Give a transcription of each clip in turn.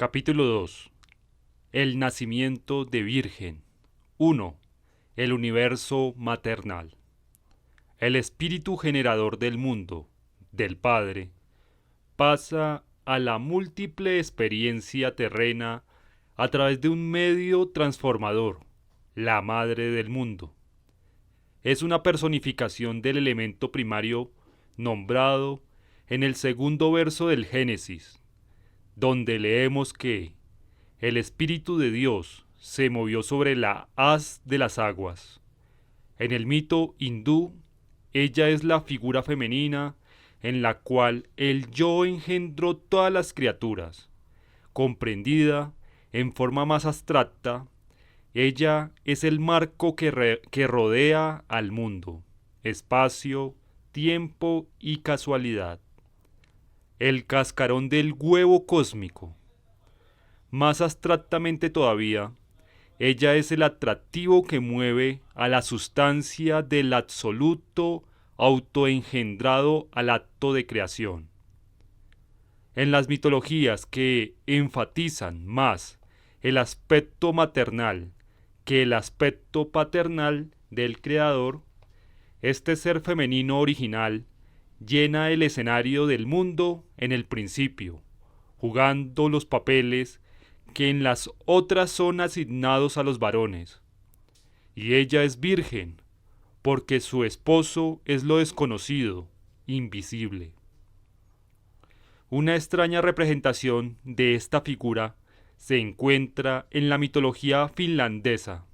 Capítulo 2. El nacimiento de Virgen. 1. El universo maternal. El espíritu generador del mundo, del Padre, pasa a la múltiple experiencia terrena a través de un medio transformador, la Madre del mundo. Es una personificación del elemento primario nombrado en el segundo verso del Génesis, donde leemos que el Espíritu de Dios se movió sobre la haz de las aguas. En el mito hindú, ella es la figura femenina en la cual el yo engendró todas las criaturas. Comprendida en forma más abstracta, ella es el marco que rodea al mundo, espacio, tiempo y casualidad. El cascarón del huevo cósmico. Más abstractamente todavía, ella es el atractivo que mueve a la sustancia del absoluto autoengendrado al acto de creación. En las mitologías que enfatizan más el aspecto maternal que el aspecto paternal del creador, este ser femenino original llena el escenario del mundo en el principio, jugando los papeles que en las otras son asignados a los varones. Y ella es virgen, porque su esposo es lo desconocido, invisible. Una extraña representación de esta figura se encuentra en la mitología finlandesa.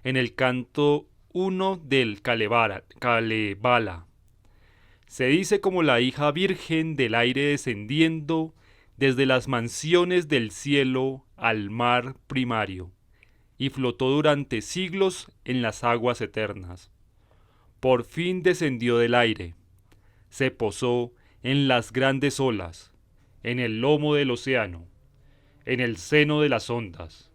En el canto 1 del Kalevala. Se dice como la hija virgen del aire descendiendo desde las mansiones del cielo al mar primario, y flotó durante siglos en las aguas eternas. Por fin descendió del aire, se posó en las grandes olas, en el lomo del océano, en el seno de las ondas.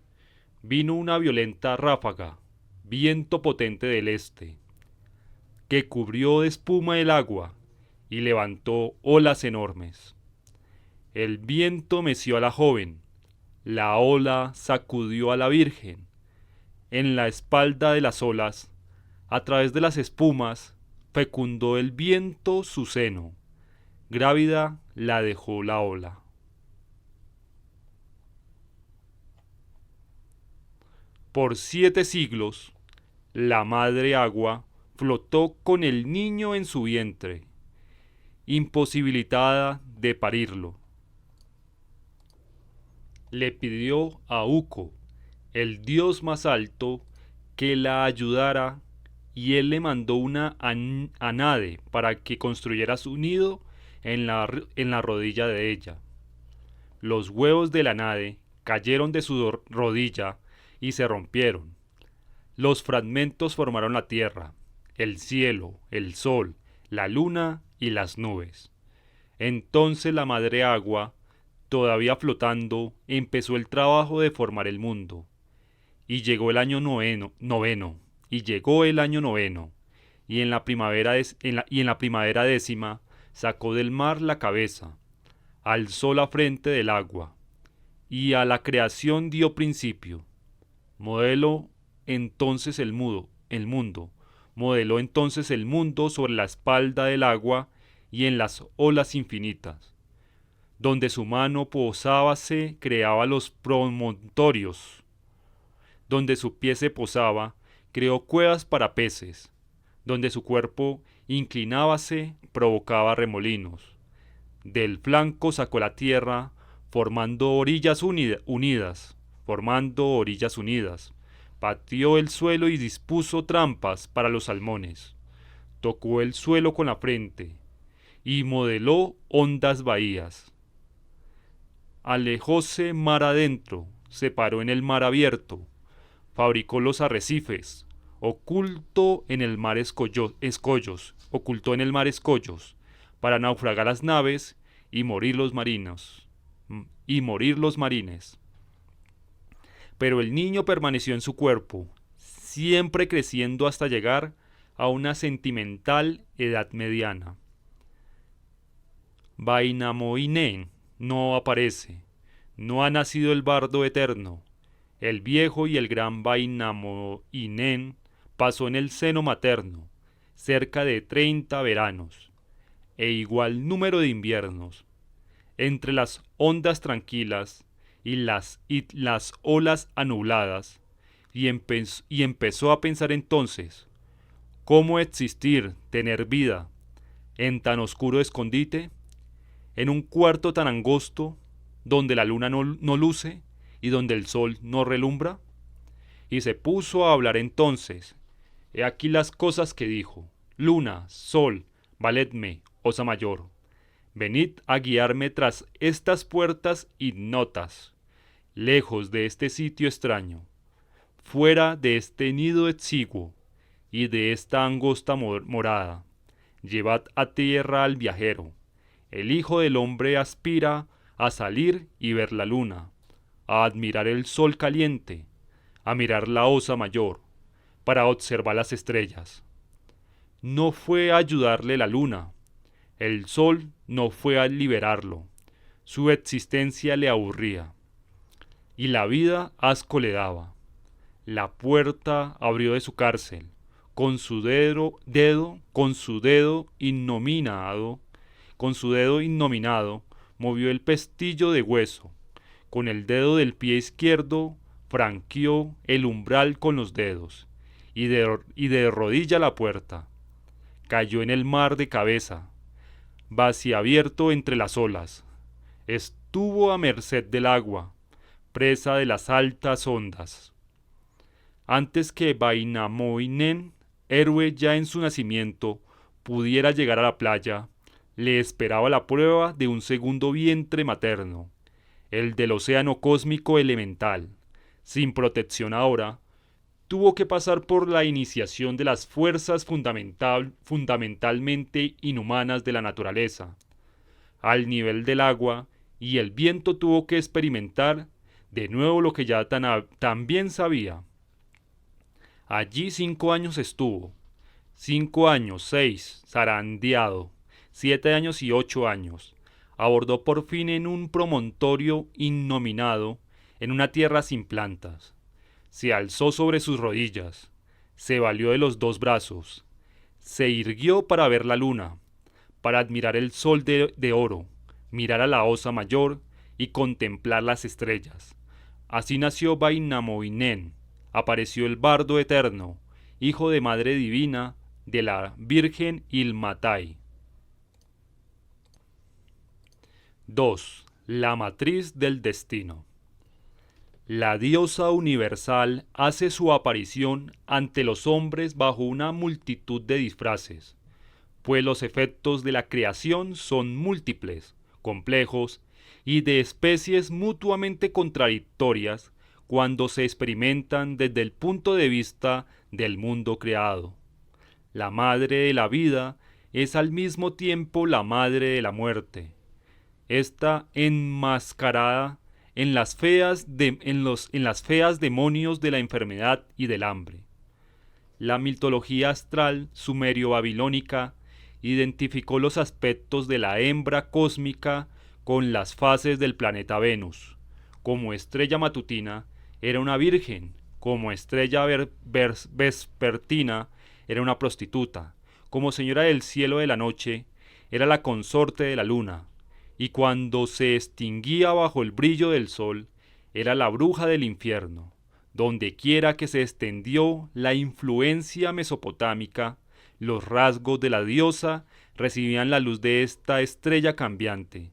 Vino una violenta ráfaga, viento potente del este, que cubrió de espuma el agua y levantó olas enormes. El viento meció a la joven, la ola sacudió a la virgen. En la espalda de las olas, a través de las espumas, fecundó el viento su seno. Grávida la dejó la ola. Por 7 siglos, la madre agua flotó con el niño en su vientre, imposibilitada de parirlo. Le pidió a Ukko, el dios más alto, que la ayudara, y él le mandó una anade para que construyera su nido en la rodilla de ella. Los huevos de la anade cayeron de su rodilla y se rompieron. Los fragmentos formaron la tierra, el cielo, el sol, la luna y las nubes. Entonces la madre agua, todavía flotando, empezó el trabajo de formar el mundo. Y llegó el año noveno, y llegó el año noveno, y en la primavera décima sacó del mar la cabeza, alzó la frente del agua, y a la creación dio principio. Modeló entonces el mundo, modeló entonces el mundo sobre la espalda del agua y en las olas infinitas. Donde su mano posábase, creaba los promontorios. Donde su pie se posaba, creó cuevas para peces. Donde su cuerpo inclinábase, provocaba remolinos. Del flanco sacó la tierra, formando orillas unidas. Pateó el suelo y dispuso trampas para los salmones. Tocó el suelo con la frente y modeló hondas bahías. Alejóse mar adentro, se paró en el mar abierto, fabricó los arrecifes, ocultó en el mar escollos, para naufragar las naves y morir los marines. Pero el niño permaneció en su cuerpo, siempre creciendo hasta llegar a una sentimental edad mediana. Vainamoinen no aparece, No ha nacido el bardo eterno. El viejo y el gran Wainamoinen pasó en el seno materno cerca de 30 veranos e igual número de inviernos. Entre las ondas tranquilas y las olas anubladas, y empezó a pensar entonces, ¿cómo existir, tener vida, en tan oscuro escondite, en un cuarto tan angosto, donde la luna no luce y donde el sol no relumbra? Y se puso a hablar entonces. He aquí las cosas que dijo: Luna, sol, valedme, osa mayor, venid a guiarme tras estas puertas ignotas, lejos de este sitio extraño, fuera de este nido exiguo y de esta angosta morada. Llevad a tierra al viajero. El Hijo del Hombre aspira a salir y ver la luna, a admirar el sol caliente, a mirar la osa mayor, para observar las estrellas. No fue a ayudarle la luna, el sol no fue a liberarlo, su existencia le aburría, y la vida asco le daba. La puerta abrió de su cárcel, con su dedo innominado, movió el pestillo de hueso, con el dedo del pie izquierdo franqueó el umbral con los dedos, y de rodilla la puerta. Cayó en el mar de cabeza, vaciabierto entre las olas. Estuvo a merced del agua, presa de las altas ondas. Antes que Wainamoinen, héroe ya en su nacimiento, pudiera llegar a la playa, le esperaba la prueba de un segundo vientre materno, el del océano cósmico elemental. Sin protección ahora, tuvo que pasar por la iniciación de las fuerzas fundamentalmente inhumanas de la naturaleza, al nivel del agua, y el viento tuvo que experimentar de nuevo lo que ya tan bien sabía. Allí 5 años estuvo, 5 años, 6, zarandeado, 7 años y 8 años. Abordó por fin en un promontorio innominado, en una tierra sin plantas. Se alzó sobre sus rodillas, se valió de los 2 brazos, se irguió para ver la luna, para admirar el sol de oro, mirar a la osa mayor y contemplar las estrellas. Así nació Wainamoinen, apareció el bardo eterno, hijo de madre divina, de la Virgen Ilmatai. 2. La matriz del destino. La diosa universal hace su aparición ante los hombres bajo una multitud de disfraces, pues los efectos de la creación son múltiples, complejos y de especies mutuamente contradictorias cuando se experimentan desde el punto de vista del mundo creado. La madre de la vida es al mismo tiempo la madre de la muerte. Esta enmascarada en las feas demonios de la enfermedad y del hambre. La mitología astral sumerio-babilónica identificó los aspectos de la hembra cósmica con las fases del planeta Venus. Como estrella matutina era una virgen, como estrella vespertina era una prostituta, como señora del cielo de la noche era la consorte de la luna, y cuando se extinguía bajo el brillo del sol era la bruja del infierno. Donde quiera que se extendió la influencia mesopotámica, los rasgos de la diosa recibían la luz de esta estrella cambiante.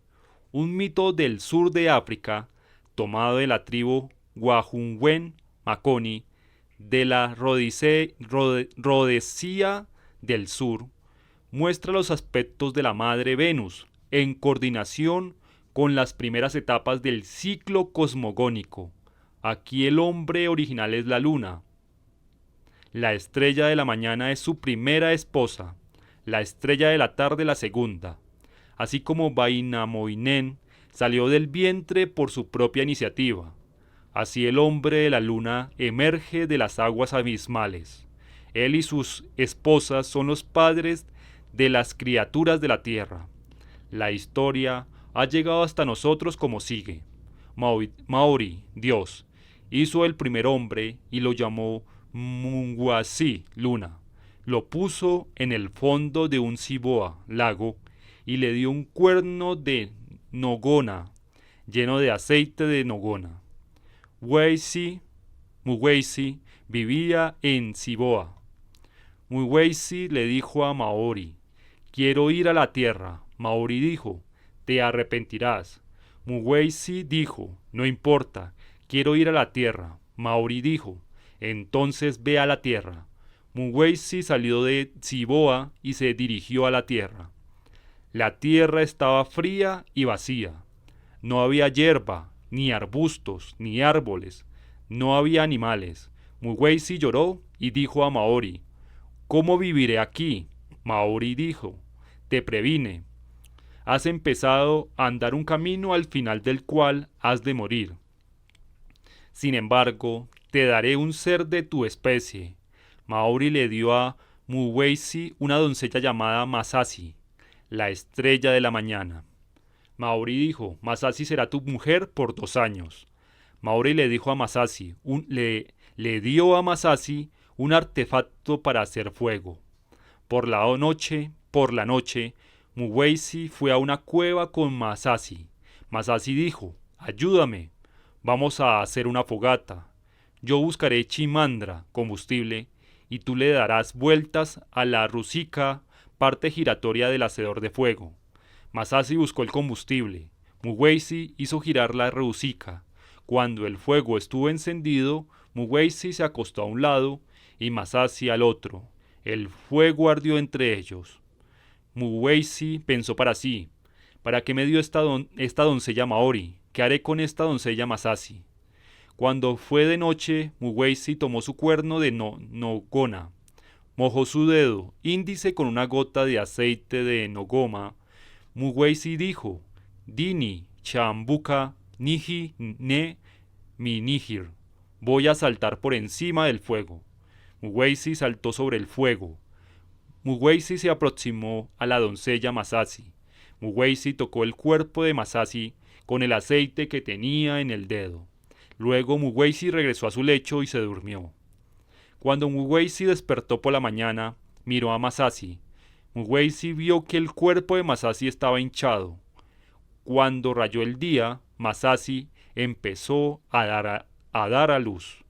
Un mito del sur de África, tomado de la tribu Wahunwen Makoni, de la Rhodesia del sur, muestra los aspectos de la madre Venus, en coordinación con las primeras etapas del ciclo cosmogónico. Aquí el hombre original es la luna. La estrella de la mañana es su primera esposa, la estrella de la tarde la segunda. Así como Wainamoinen salió del vientre por su propia iniciativa, así el hombre de la luna emerge de las aguas abismales. Él y sus esposas son los padres de las criaturas de la tierra. La historia ha llegado hasta nosotros como sigue. Maori, Dios, hizo el primer hombre y lo llamó Munguasi, luna. Lo puso en el fondo de un ciboa, lago, y le dio un cuerno de nogona, lleno de aceite de nogona. Muweisi vivía en Ciboa. Muweisi le dijo a Maori: quiero ir a la tierra. Maori dijo: te arrepentirás. Muweisi dijo: no importa, quiero ir a la tierra. Maori dijo: entonces ve a la tierra. Muweisi salió de Ciboa y se dirigió a la tierra. La tierra estaba fría y vacía. No había hierba, ni arbustos, ni árboles. No había animales. Muweisi lloró y dijo a Maori: ¿cómo viviré aquí? Maori dijo: te previne. Has empezado a andar un camino al final del cual has de morir. Sin embargo, te daré un ser de tu especie. Maori le dio a Muweisi una doncella llamada Masashi, la estrella de la mañana. Maori dijo: Masashi será tu mujer por 2 años. Maori le dijo a Masashi, le dio a Masashi un artefacto para hacer fuego. Por la noche, Muweisi fue a una cueva con Masashi. Masashi dijo: ayúdame, vamos a hacer una fogata. Yo buscaré chimandra, combustible, y tú le darás vueltas a la rusica, parte giratoria del hacedor de fuego. Masashi buscó el combustible. Muweisi hizo girar la rusica. Cuando el fuego estuvo encendido, Muweisi se acostó a un lado y Masashi al otro. El fuego ardió entre ellos. Muweisi pensó para sí: ¿para qué me dio esta doncella Maori? ¿Qué haré con esta doncella Masashi? Cuando fue de noche, Muweisi tomó su cuerno de nogona, mojó su dedo índice con una gota de aceite de nogoma. Muweisi dijo: Dini, chambuka, niji, ne, mi nihir. Voy a saltar por encima del fuego. Muweisi saltó sobre el fuego. Muweisi se aproximó a la doncella Masashi. Muweisi tocó el cuerpo de Masashi con el aceite que tenía en el dedo. Luego Muweisi regresó a su lecho y se durmió. Cuando Muweisi despertó por la mañana, miró a Masashi. Muweisi vio que el cuerpo de Masashi estaba hinchado. Cuando rayó el día, Masashi empezó a dar a luz.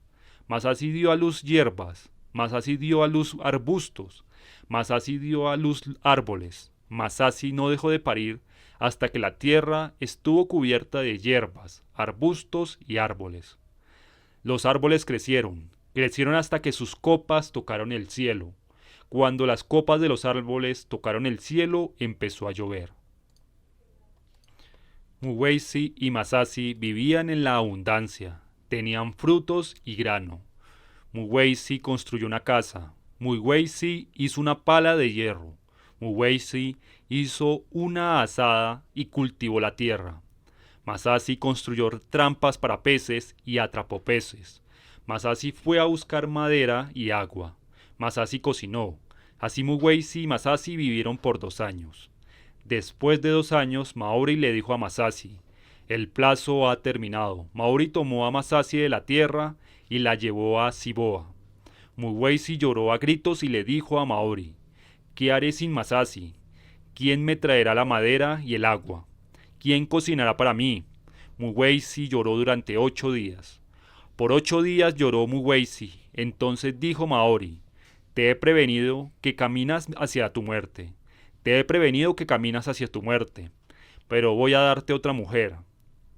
Masashi dio a luz hierbas. Masashi dio a luz arbustos. Masashi dio a luz árboles. Masashi no dejó de parir hasta que la tierra estuvo cubierta de hierbas, arbustos y árboles. Los árboles crecieron hasta que sus copas tocaron el cielo. Cuando las copas de los árboles tocaron el cielo, empezó a llover. Muweisi y Masashi vivían en la abundancia, tenían frutos y grano. Muweisi construyó una casa. Muweisi hizo una pala de hierro. Muweisi hizo una azada y cultivó la tierra. Masashi construyó trampas para peces y atrapó peces. Masashi fue a buscar madera y agua. Masashi cocinó. Así Muweisi y Masashi vivieron por 2 años. Después de 2 años, Maori le dijo a Masashi: el plazo ha terminado. Maori tomó a Masashi de la tierra y la llevó a Ciboa. Muweisi lloró a gritos y le dijo a Maori: ¿qué haré sin Masashi? ¿Quién me traerá la madera y el agua? ¿Quién cocinará para mí? Muweisi lloró durante 8 días. Por 8 días lloró Muweisi. Entonces dijo Maori: te he prevenido que caminas hacia tu muerte. Te he prevenido que caminas hacia tu muerte. Pero voy a darte otra mujer.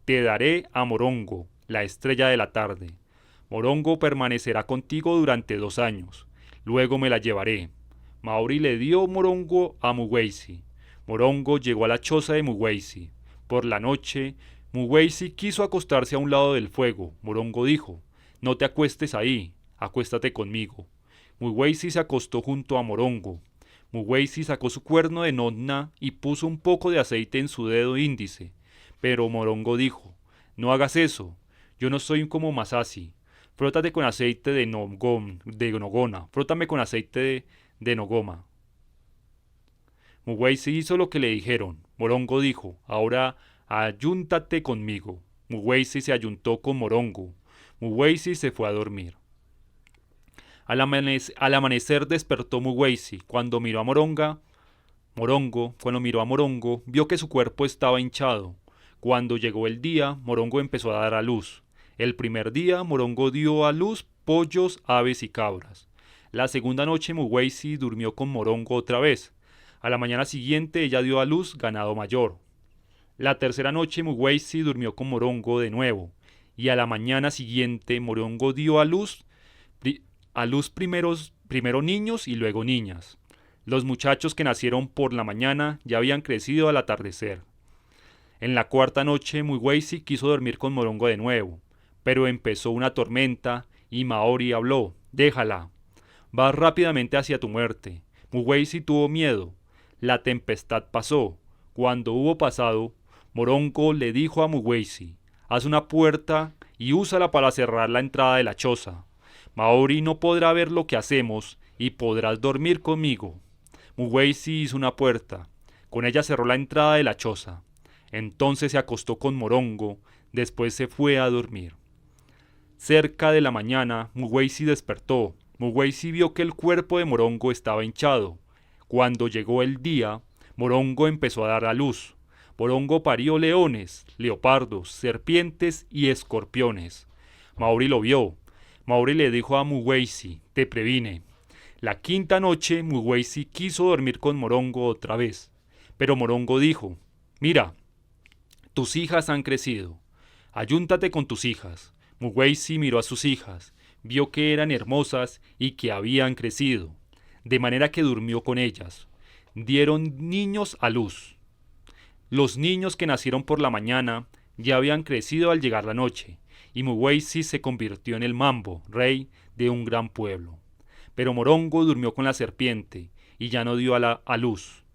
Te daré a Morongo, la estrella de la tarde. Morongo permanecerá contigo durante 2 años. Luego me la llevaré. Maori le dio Morongo a Muweisi. Morongo llegó a la choza de Muweisi. Por la noche, Muweisi quiso acostarse a un lado del fuego. Morongo dijo: no te acuestes ahí, acuéstate conmigo. Muweisi se acostó junto a Morongo. Muweisi sacó su cuerno de nonna y puso un poco de aceite en su dedo índice. Pero Morongo dijo: no hagas eso, yo no soy como Masashi. Frótate con aceite de nogona, frótame con aceite de nogoma. Muweisi hizo lo que le dijeron. Morongo dijo: ahora ayúntate conmigo. Muweizi se ayuntó con Morongo. Muweizi se fue a dormir. Al amanecer despertó Muweizi. Cuando miró a Morongo, vio que su cuerpo estaba hinchado. Cuando llegó el día, Morongo empezó a dar a luz. El primer día, Morongo dio a luz pollos, aves y cabras. La segunda noche, Muweizi durmió con Morongo otra vez. A la mañana siguiente, ella dio a luz ganado mayor. La tercera noche, Muweizi durmió con Morongo de nuevo. Y a la mañana siguiente, Morongo dio a luz primero niños y luego niñas. Los muchachos que nacieron por la mañana ya habían crecido al atardecer. En la cuarta noche, Muweizi quiso dormir con Morongo de nuevo, pero empezó una tormenta y Maori habló: «Déjala, vas rápidamente hacia tu muerte». Muweizi tuvo miedo. La tempestad pasó. Cuando hubo pasado, Morongo le dijo a Muweizi: «Haz una puerta y úsala para cerrar la entrada de la choza. Maori no podrá ver lo que hacemos y podrás dormir conmigo». Muweizi hizo una puerta. Con ella cerró la entrada de la choza. Entonces se acostó con Morongo. Después se fue a dormir. Cerca de la mañana, Muweizi despertó. Muweizi vio que el cuerpo de Morongo estaba hinchado. Cuando llegó el día, Morongo empezó a dar a luz. Morongo parió leones, leopardos, serpientes y escorpiones. Maori lo vio. Maori le dijo a Muweizi: «Te previne». La quinta noche, Muweizi quiso dormir con Morongo otra vez. Pero Morongo dijo: «Mira, tus hijas han crecido. Ayúntate con tus hijas». Muweizi miró a sus hijas, vio que eran hermosas y que habían crecido, de manera que durmió con ellas. Dieron niños a luz. Los niños que nacieron por la mañana ya habían crecido al llegar la noche, y Muweizi se convirtió en el Mambo, rey de un gran pueblo. Pero Morongo durmió con la serpiente y ya no dio a luz.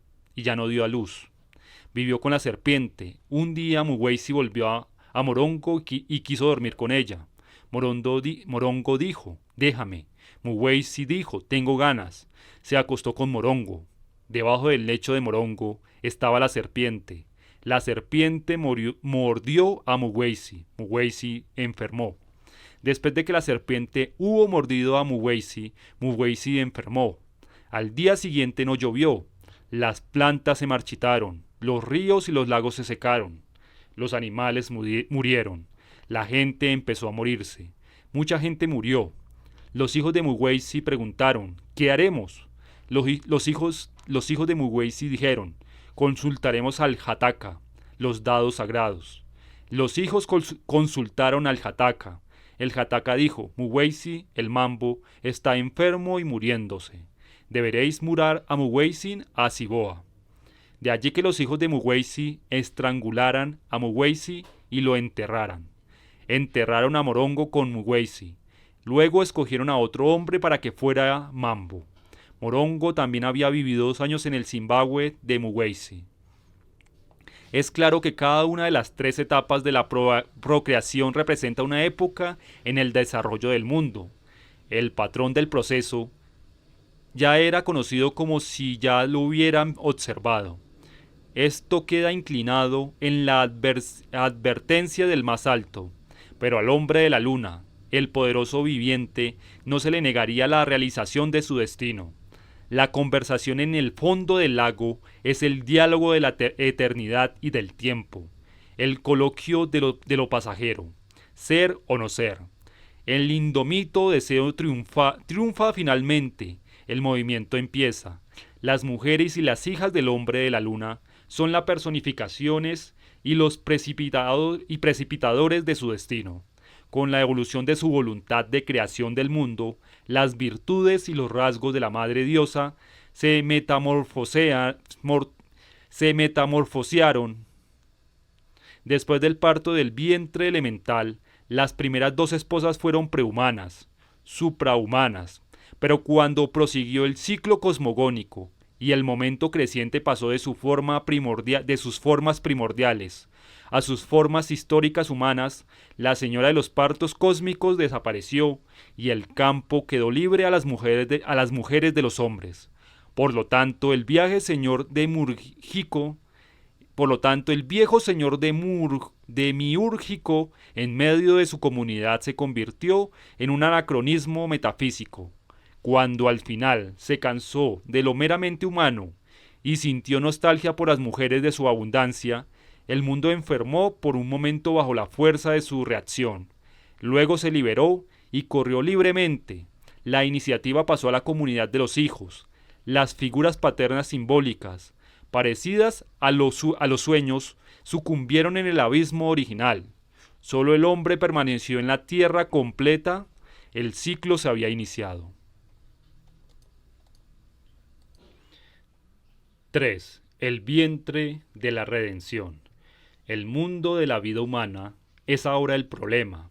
Vivió con la serpiente. Un día Muweizi volvió a Morongo y quiso dormir con ella. Morongo dijo: «Déjame». Muweizi dijo: «Tengo ganas». Se acostó con Morongo. Debajo del lecho de Morongo estaba la serpiente. La serpiente mordió a Muweizi. Muweizi enfermó. Después de que la serpiente hubo mordido a Muweizi, Muweizi enfermó. Al día siguiente no llovió. Las plantas se marchitaron. Los ríos y los lagos se secaron. Los animales murieron. La gente empezó a morirse. Mucha gente murió. Los hijos de Muweizi preguntaron: «¿Qué haremos?». Los hijos de Muweizi dijeron: «Consultaremos al Jataka, los dados sagrados». Los hijos consultaron al Jataka. El Jataka dijo: «Muweizi, el Mambo, está enfermo y muriéndose. Deberéis murar a Muweizi a Ciboa». De allí que los hijos de Muweizi estrangularan a Muweizi y lo enterraran. Enterraron a Morongo con Muweizi. Luego escogieron a otro hombre para que fuera Mambo. Morongo también había vivido 2 años en el Zimbabue de Muweizi. Es claro que cada una de las 3 etapas de la procreación representa una época en el desarrollo del mundo. El patrón del proceso ya era conocido como si ya lo hubieran observado. Esto queda inclinado en la advertencia del más alto, pero al hombre de la luna, el poderoso viviente, no se le negaría la realización de su destino. La conversación en el fondo del lago es el diálogo de la eternidad y del tiempo, el coloquio de lo pasajero, ser o no ser. El indomito deseo triunfa finalmente, el movimiento empieza. Las mujeres y las hijas del hombre de la luna son las personificaciones y los precipitadores de su destino. Con la evolución de su voluntad de creación del mundo, las virtudes y los rasgos de la Madre Diosa se metamorfosearon. Después del parto del vientre elemental, las primeras 2 esposas fueron prehumanas, suprahumanas, pero cuando prosiguió el ciclo cosmogónico y el momento creciente pasó de sus formas primordiales a sus formas históricas humanas, la señora de los partos cósmicos desapareció y el campo quedó libre a las mujeres de los hombres. Por lo tanto, el viaje señor de Murjiko Por lo tanto, el viejo señor demiúrgico en medio de su comunidad se convirtió en un anacronismo metafísico. Cuando al final se cansó de lo meramente humano y sintió nostalgia por las mujeres de su abundancia, el mundo enfermó por un momento bajo la fuerza de su reacción. Luego se liberó y corrió libremente. La iniciativa pasó a la comunidad de los hijos. Las figuras paternas simbólicas, parecidas a los sueños, sucumbieron en el abismo original. Solo el hombre permaneció en la tierra completa. El ciclo se había iniciado. 3. El vientre de la redención. El mundo de la vida humana es ahora el problema,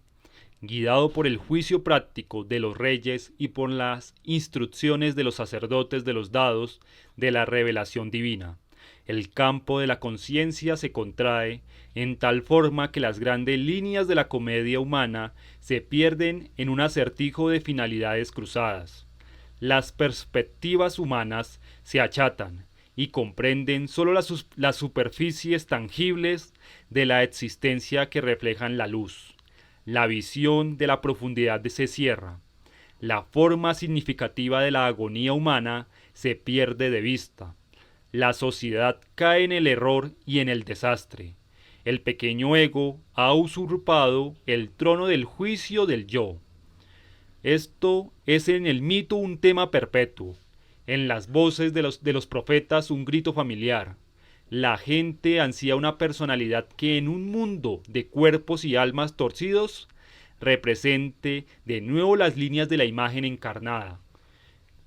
guiado por el juicio práctico de los reyes y por las instrucciones de los sacerdotes de los dados de la revelación divina. El campo de la conciencia se contrae en tal forma que las grandes líneas de la comedia humana se pierden en un acertijo de finalidades cruzadas. Las perspectivas humanas se achatan y comprenden solo las superficies tangibles de la existencia que reflejan la luz. La visión de la profundidad se cierra. La forma significativa de la agonía humana se pierde de vista. La sociedad cae en el error y en el desastre. El pequeño ego ha usurpado el trono del juicio del yo. Esto es en el mito un tema perpetuo, en las voces de los profetas un grito familiar. La gente ansía una personalidad que en un mundo de cuerpos y almas torcidos represente de nuevo las líneas de la imagen encarnada.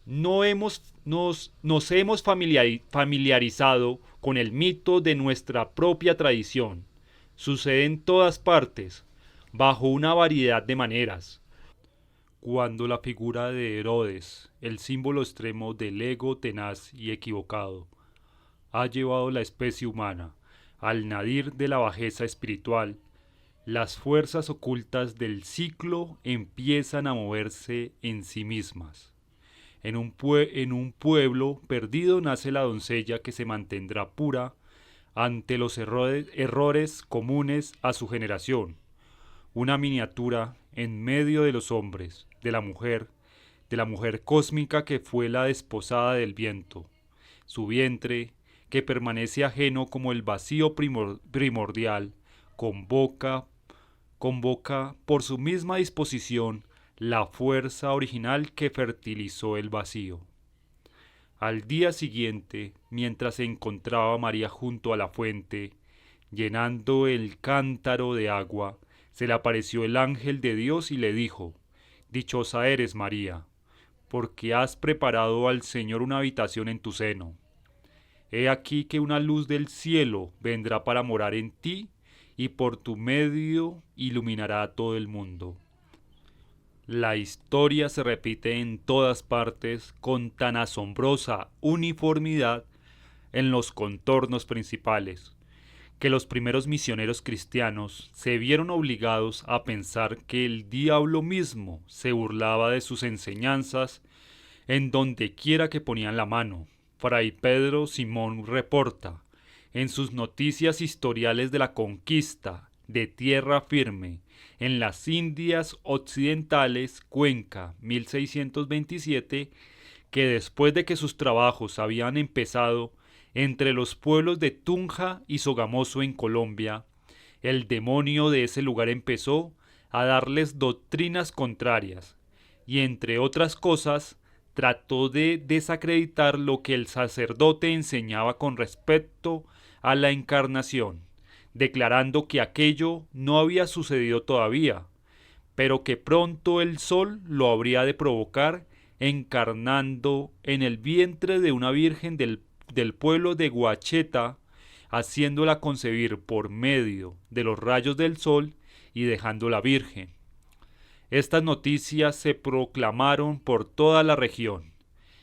Nos hemos familiarizado con el mito de nuestra propia tradición. Sucede en todas partes, bajo una variedad de maneras. Cuando la figura de Herodes, el símbolo extremo del ego tenaz y equivocado, ha llevado la especie humana al nadir de la bajeza espiritual, las fuerzas ocultas del ciclo empiezan a moverse en sí mismas. En un pueblo perdido nace la doncella que se mantendrá pura ante los errores comunes a su generación. Una miniatura en medio de los hombres, de la mujer cósmica que fue la desposada del viento. Su vientre, que permanece ajeno como el vacío primordial, convoca por su misma disposición la fuerza original que fertilizó el vacío. Al día siguiente, mientras se encontraba María junto a la fuente, llenando el cántaro de agua, se le apareció el ángel de Dios y le dijo: «Dichosa eres, María, porque has preparado al Señor una habitación en tu seno. He aquí que una luz del cielo vendrá para morar en ti, y por tu medio iluminará a todo el mundo». La historia se repite en todas partes con tan asombrosa uniformidad en los contornos principales, que los primeros misioneros cristianos se vieron obligados a pensar que el diablo mismo se burlaba de sus enseñanzas en donde quiera que ponían la mano. Fray Pedro Simón reporta en sus noticias historiales de la conquista de tierra firme en las Indias Occidentales, Cuenca, 1627, que después de que sus trabajos habían empezado entre los pueblos de Tunja y Sogamoso en Colombia, el demonio de ese lugar empezó a darles doctrinas contrarias y, entre otras cosas, trató de desacreditar lo que el sacerdote enseñaba con respecto a la encarnación, declarando que aquello no había sucedido todavía, pero que pronto el sol lo habría de provocar encarnando en el vientre de una virgen del pueblo de Guacheta, haciéndola concebir por medio de los rayos del sol y dejándola virgen. Estas noticias se proclamaron por toda la región,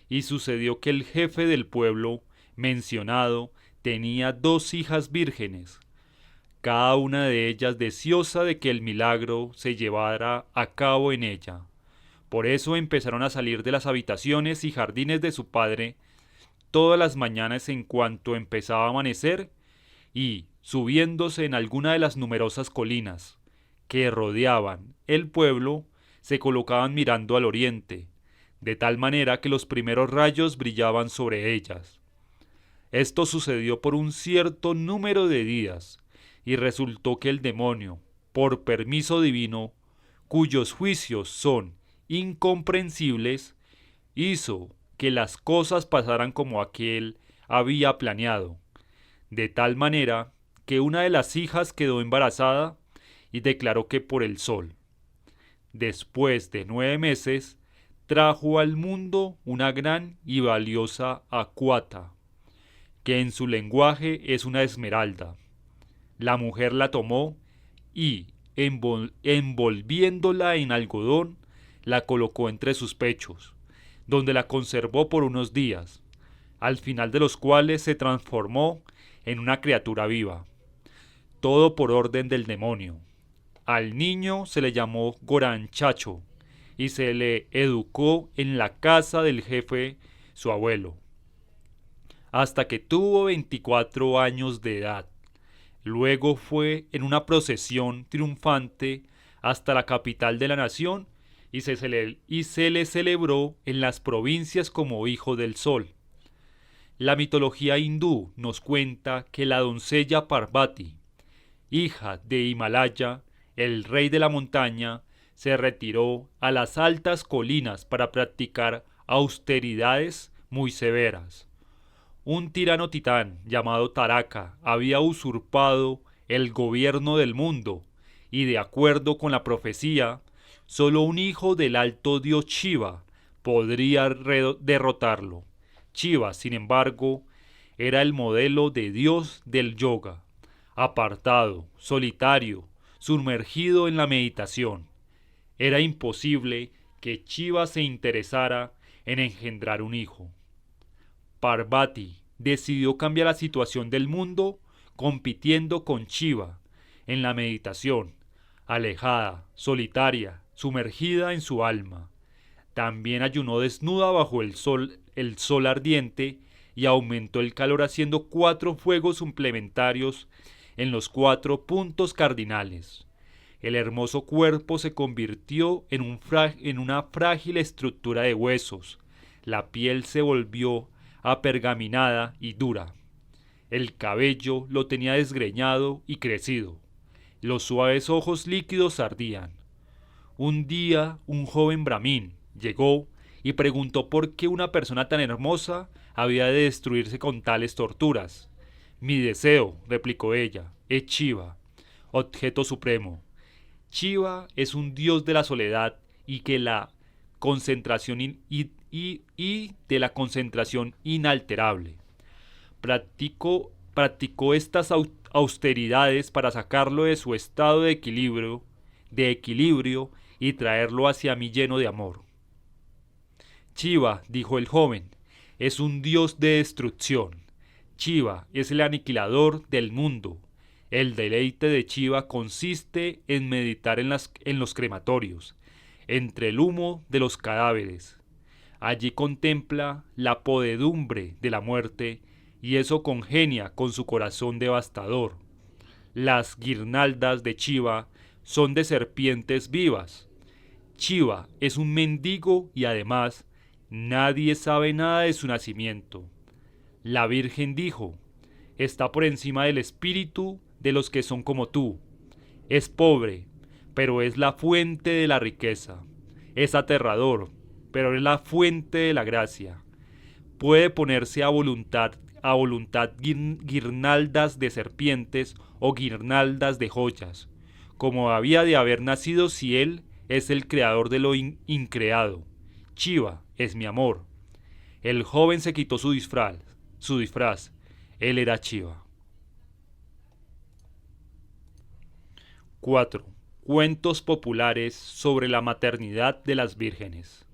y sucedió que el jefe del pueblo mencionado tenía 2 hijas vírgenes, cada una de ellas deseosa de que el milagro se llevara a cabo en ella. Por eso empezaron a salir de las habitaciones y jardines de su padre todas las mañanas en cuanto empezaba a amanecer, y, subiéndose en alguna de las numerosas colinas que rodeaban el pueblo, se colocaban mirando al oriente, de tal manera que los primeros rayos brillaban sobre ellas. Esto sucedió por un cierto número de días, y resultó que el demonio, por permiso divino, cuyos juicios son incomprensibles, hizo que las cosas pasaran como aquel había planeado, de tal manera que una de las hijas quedó embarazada y declaró que por el sol. Después de 9 meses, trajo al mundo una gran y valiosa acuata, que en su lenguaje es una esmeralda. La mujer la tomó y, envolviéndola en algodón, la colocó entre sus pechos, donde la conservó por unos días, al final de los cuales se transformó en una criatura viva. Todo por orden del demonio. Al niño se le llamó Goranchacho y se le educó en la casa del jefe, su abuelo, hasta que tuvo 24 años de edad. Luego fue en una procesión triunfante hasta la capital de la nación y se le celebró en las provincias como hijo del sol. La mitología hindú nos cuenta que la doncella Parvati, hija de Himalaya, el rey de la montaña, se retiró a las altas colinas para practicar austeridades muy severas. Un tirano titán llamado Taraka había usurpado el gobierno del mundo y, de acuerdo con la profecía, solo un hijo del alto dios Shiva podría derrotarlo. Shiva, sin embargo, era el modelo de dios del yoga, apartado, solitario, sumergido en la meditación. Era imposible que Shiva se interesara en engendrar un hijo. Parvati decidió cambiar la situación del mundo compitiendo con Shiva en la meditación, alejada, solitaria, sumergida en su alma. También ayunó desnuda bajo el sol ardiente, y aumentó el calor haciendo 4 fuegos suplementarios en los 4 puntos cardinales. El hermoso cuerpo se convirtió en una frágil estructura de huesos. La piel se volvió apergaminada y dura. El cabello lo tenía desgreñado y crecido. Los suaves ojos líquidos ardían. Un día un joven brahmin llegó y preguntó por qué una persona tan hermosa había de destruirse con tales torturas. Mi deseo, replicó ella, es Shiva, objeto supremo. Shiva es un dios de la soledad y que la concentración y de la concentración inalterable. Practicó estas austeridades para sacarlo de su estado de equilibrio y traerlo hacia mí lleno de amor. Shiva, dijo el joven, es un dios de destrucción. Shiva es el aniquilador del mundo. El deleite de Shiva consiste en meditar en los crematorios, entre el humo de los cadáveres. Allí contempla la podedumbre de la muerte y eso congenia con su corazón devastador. Las guirnaldas de Shiva son de serpientes vivas. Shiva es un mendigo y además nadie sabe nada de su nacimiento. La Virgen dijo, está por encima del espíritu de los que son como tú. Es pobre, pero es la fuente de la riqueza. Es aterrador, pero es la fuente de la gracia. Puede ponerse a voluntad guirnaldas de serpientes o guirnaldas de joyas, como había de haber nacido si él es el creador de lo increado. Shiva es mi amor. El joven se quitó su disfraz. Él era Shiva. 4. Cuentos populares sobre la maternidad de las vírgenes.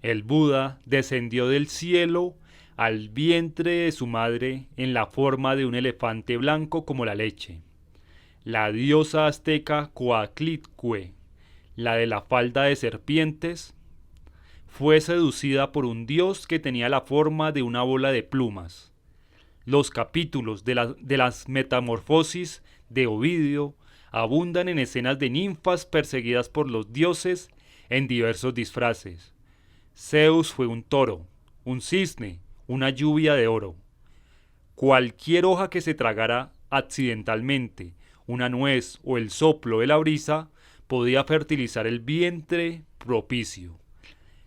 El Buda descendió del cielo al vientre de su madre en la forma de un elefante blanco como la leche. La diosa azteca Coatlicue, la de la falda de serpientes, fue seducida por un dios que tenía la forma de una bola de plumas. Los capítulos de las Metamorfosis de Ovidio abundan en escenas de ninfas perseguidas por los dioses en diversos disfraces. Zeus fue un toro, un cisne, una lluvia de oro. Cualquier hoja que se tragara accidentalmente, una nuez o el soplo de la brisa, podía fertilizar el vientre propicio.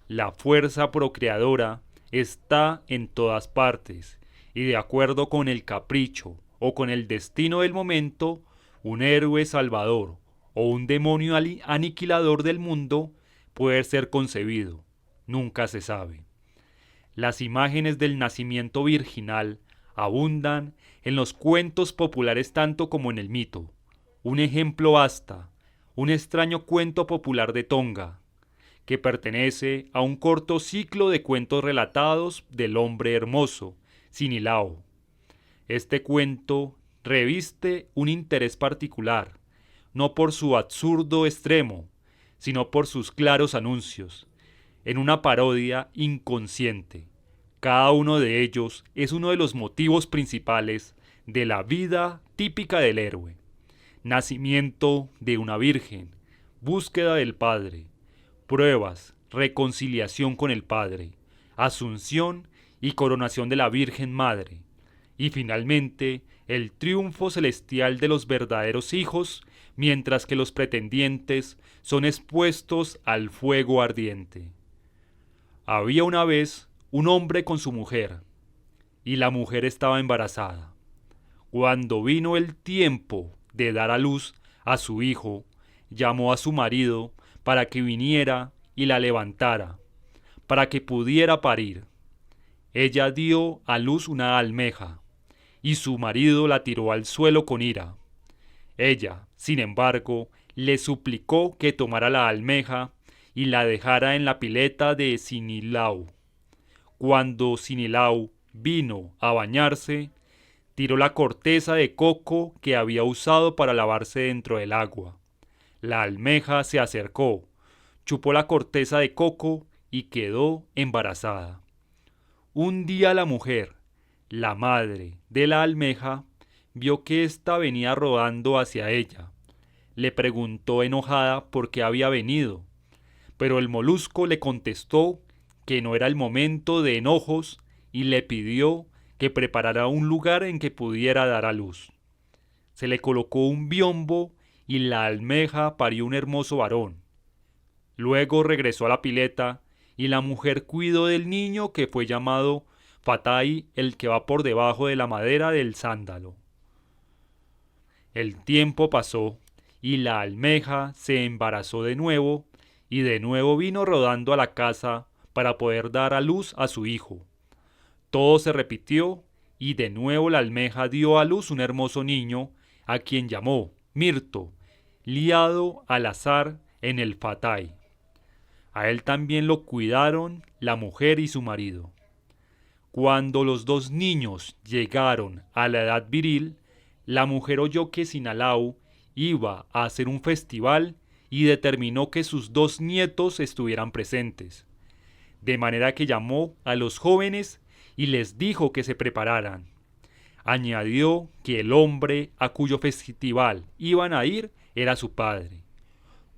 La fuerza procreadora está en todas partes, y de acuerdo con el capricho o con el destino del momento, un héroe salvador o un demonio aniquilador del mundo puede ser concebido. Nunca se sabe. Las imágenes del nacimiento virginal abundan en los cuentos populares tanto como en el mito. Un ejemplo basta, un extraño cuento popular de Tonga, que pertenece a un corto ciclo de cuentos relatados del hombre hermoso, Sinilao. Este cuento reviste un interés particular, no por su absurdo extremo, sino por sus claros anuncios, en una parodia inconsciente. Cada uno de ellos es uno de los motivos principales de la vida típica del héroe. Nacimiento de una virgen, búsqueda del Padre, pruebas, reconciliación con el Padre, asunción y coronación de la Virgen Madre, y finalmente el triunfo celestial de los verdaderos hijos, mientras que los pretendientes son expuestos al fuego ardiente. Había una vez un hombre con su mujer, y la mujer estaba embarazada. Cuando vino el tiempo de dar a luz a su hijo, llamó a su marido para que viniera y la levantara, para que pudiera parir. Ella dio a luz una almeja, y su marido la tiró al suelo con ira. Ella, sin embargo, le suplicó que tomara la almeja y la dejara en la pileta de Sinilau. Cuando Sinilau vino a bañarse, tiró la corteza de coco que había usado para lavarse dentro del agua. La almeja se acercó, chupó la corteza de coco y quedó embarazada. Un día la mujer, la madre de la almeja, vio que ésta venía rodando hacia ella. Le preguntó enojada por qué había venido, pero el molusco le contestó que no era el momento de enojos y le pidió que preparara un lugar en que pudiera dar a luz. Se le colocó un biombo y la almeja parió un hermoso varón. Luego regresó a la pileta y la mujer cuidó del niño, que fue llamado Fatai, el que va por debajo de la madera del sándalo. El tiempo pasó y la almeja se embarazó de nuevo y de nuevo vino rodando a la casa para poder dar a luz a su hijo. Todo se repitió y de nuevo la almeja dio a luz un hermoso niño, a quien llamó Mirto, liado al azar en el Fatai. A él también lo cuidaron la mujer y su marido. Cuando los dos niños llegaron a la edad viril, la mujer oyó que Sinilau iba a hacer un festival y determinó que sus dos nietos estuvieran presentes. De manera que llamó a los jóvenes y les dijo que se prepararan. Añadió que el hombre a cuyo festival iban a ir era su padre.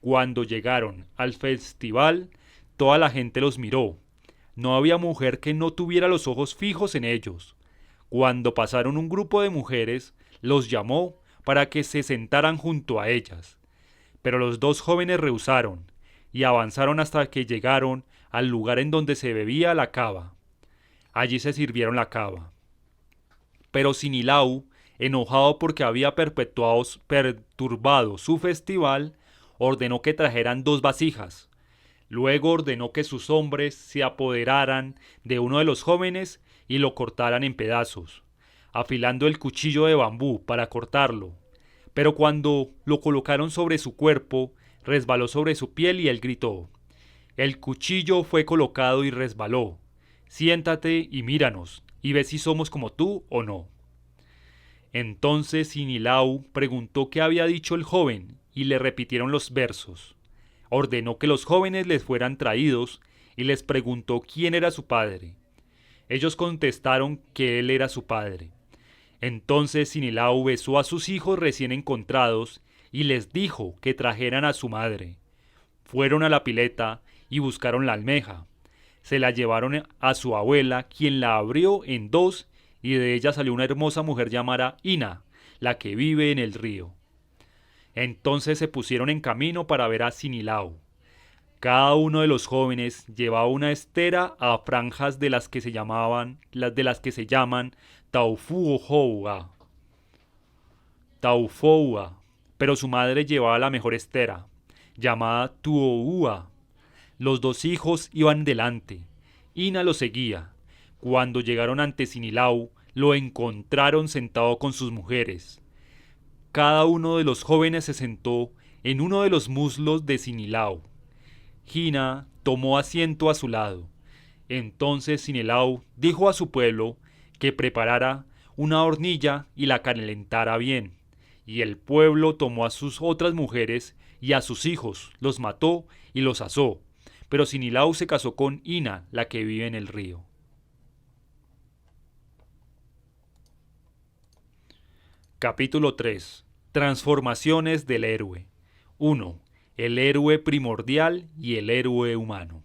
Cuando llegaron al festival, toda la gente los miró. No había mujer que no tuviera los ojos fijos en ellos. Cuando pasaron un grupo de mujeres, los llamó para que se sentaran junto a ellas. Pero los dos jóvenes rehusaron y avanzaron hasta que llegaron al lugar en donde se bebía la cava. Allí se sirvieron la cava. Pero Sinilau, enojado porque había perturbado su festival, ordenó que trajeran 2 vasijas. Luego ordenó que sus hombres se apoderaran de uno de los jóvenes y lo cortaran en pedazos, afilando el cuchillo de bambú para cortarlo. Pero cuando lo colocaron sobre su cuerpo, resbaló sobre su piel y él gritó: «El cuchillo fue colocado y resbaló. Siéntate y míranos, y ve si somos como tú o no». Entonces Sinilau preguntó qué había dicho el joven, y le repitieron los versos. Ordenó que los jóvenes les fueran traídos, y les preguntó quién era su padre. Ellos contestaron que él era su padre. Entonces Sinilau besó a sus hijos recién encontrados y les dijo que trajeran a su madre. Fueron a la pileta y buscaron la almeja. Se la llevaron a su abuela, quien la abrió en dos, y de ella salió una hermosa mujer llamada Ina, la que vive en el río. Entonces se pusieron en camino para ver a Sinilau. Cada uno de los jóvenes llevaba una estera a franjas de las que se llaman Taufoua, pero su madre llevaba la mejor estera, llamada Tuoua. Los dos hijos iban delante. Ina lo seguía. Cuando llegaron ante Sinilau, lo encontraron sentado con sus mujeres. Cada uno de los jóvenes se sentó en uno de los muslos de Sinilau. Hina tomó asiento a su lado. Entonces Sinilau dijo a su pueblo que preparara una hornilla y la calentara bien. Y el pueblo tomó a sus otras mujeres y a sus hijos, los mató y los asó. Pero Sinilau se casó con Ina, la que vive en el río. Capítulo 3. Transformaciones del héroe. 1. El héroe primordial y el héroe humano.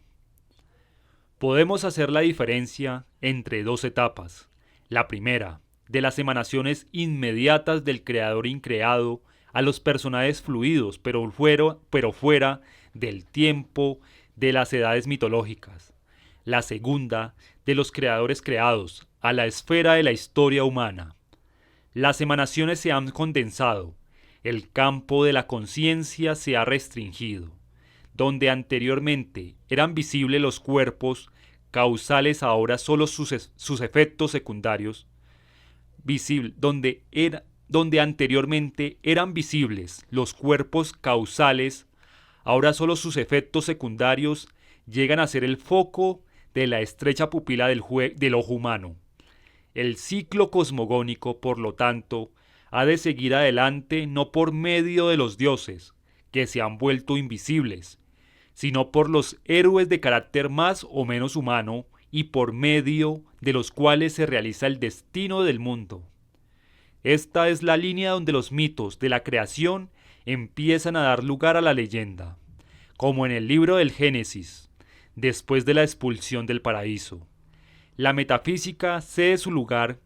Podemos hacer la diferencia entre dos etapas. La primera, de las emanaciones inmediatas del creador increado a los personajes fluidos, pero fuera del tiempo de las edades mitológicas. La segunda, de los creadores creados, a la esfera de la historia humana. Las emanaciones se han condensado, el campo de la conciencia se ha restringido. Donde anteriormente eran visibles los cuerpos causales, ahora solo sus efectos secundarios. Donde anteriormente eran visibles los cuerpos causales, ahora solo sus efectos secundarios llegan a ser el foco de la estrecha pupila del ojo humano. El ciclo cosmogónico, por lo tanto, ha de seguir adelante no por medio de los dioses, que se han vuelto invisibles, sino por los héroes de carácter más o menos humano y por medio de los cuales se realiza el destino del mundo. Esta es la línea donde los mitos de la creación empiezan a dar lugar a la leyenda, como en el libro del Génesis, después de la expulsión del paraíso. La metafísica cede su lugar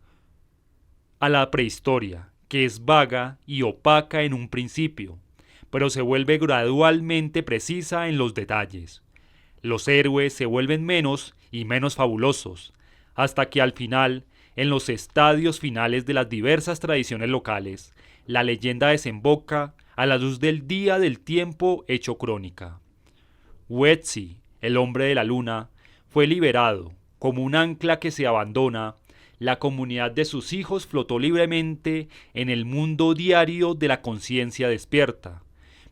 a la prehistoria, que es vaga y opaca en un principio, pero se vuelve gradualmente precisa en los detalles. Los héroes se vuelven menos y menos fabulosos, hasta que al final, en los estadios finales de las diversas tradiciones locales, la leyenda desemboca a la luz del día del tiempo hecho crónica. Huetzi, el hombre de la luna, fue liberado. Como un ancla que se abandona, la comunidad de sus hijos flotó libremente en el mundo diario de la conciencia despierta,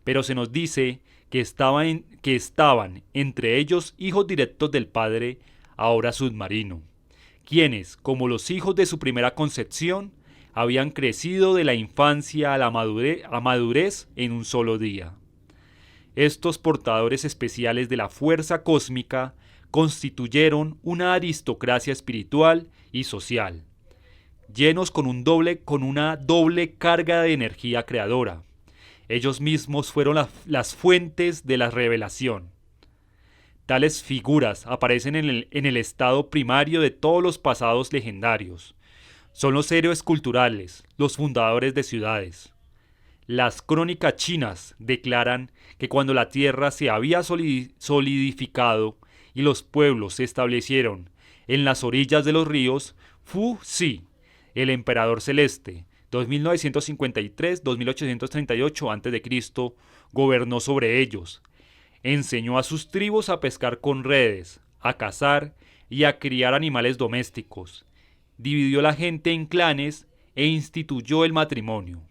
pero se nos dice que estaban entre ellos hijos directos del Padre, ahora submarino, quienes, como los hijos de su primera concepción, habían crecido de la infancia a la madurez en un solo día. Estos portadores especiales de la fuerza cósmica constituyeron una aristocracia espiritual y social, llenos con una doble carga de energía creadora. Ellos mismos fueron las fuentes de la revelación. Tales figuras aparecen en el estado primario de todos los pasados legendarios. Son los héroes culturales, los fundadores de ciudades. Las crónicas chinas declaran que cuando la tierra se había solidificado y los pueblos se establecieron en las orillas de los ríos, Fu Xi, el emperador celeste, 2953-2838 a.C., gobernó sobre ellos. Enseñó a sus tribus a pescar con redes, a cazar y a criar animales domésticos. Dividió la gente en clanes e instituyó el matrimonio.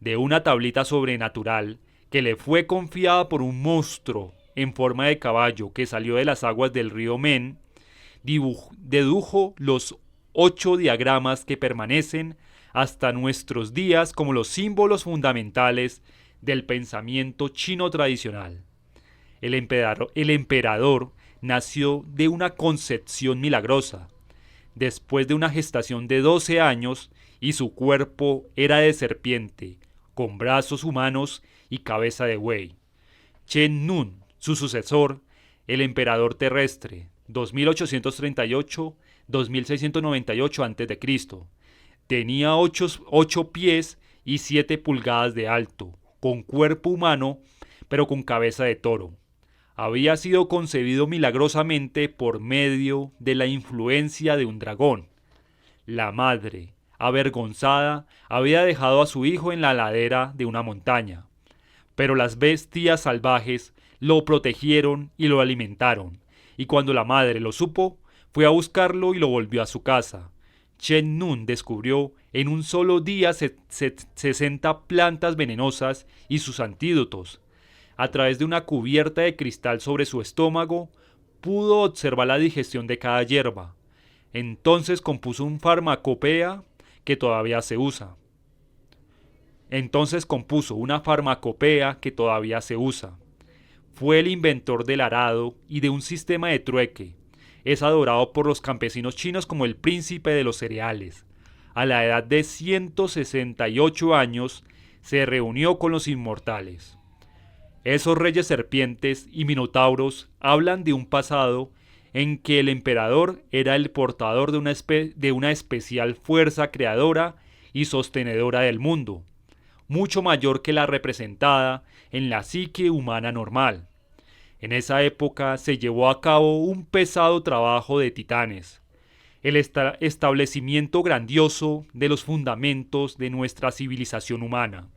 De una tablita sobrenatural que le fue confiada por un monstruo en forma de caballo que salió de las aguas del río Men, dedujo los 8 diagramas que permanecen hasta nuestros días como los símbolos fundamentales del pensamiento chino tradicional. El emperador nació de una concepción milagrosa. Después de una gestación de 12 años y su cuerpo era de serpiente, con brazos humanos y cabeza de buey. Chen Nun, su sucesor, el emperador terrestre, 2838-2698 a.C., tenía 8 pies y 7 pulgadas de alto, con cuerpo humano, pero con cabeza de toro. Había sido concebido milagrosamente por medio de la influencia de un dragón. La madre, avergonzada, había dejado a su hijo en la ladera de una montaña, pero las bestias salvajes lo protegieron y lo alimentaron, y cuando la madre lo supo, fue a buscarlo y lo volvió a su casa. Chen Nun descubrió en un solo día 60 plantas venenosas y sus antídotos. A través de una cubierta de cristal sobre su estómago, pudo observar la digestión de cada hierba. Entonces compuso una farmacopea que todavía se usa. Fue el inventor del arado y de un sistema de trueque. Es adorado por los campesinos chinos como el príncipe de los cereales. A la edad de 168 años, se reunió con los inmortales. Esos reyes serpientes y minotauros hablan de un pasado en que el emperador era el portador de una especial fuerza creadora y sostenedora del mundo, mucho mayor que la representada en la psique humana normal. En esa época se llevó a cabo un pesado trabajo de titanes, el establecimiento grandioso de los fundamentos de nuestra civilización humana.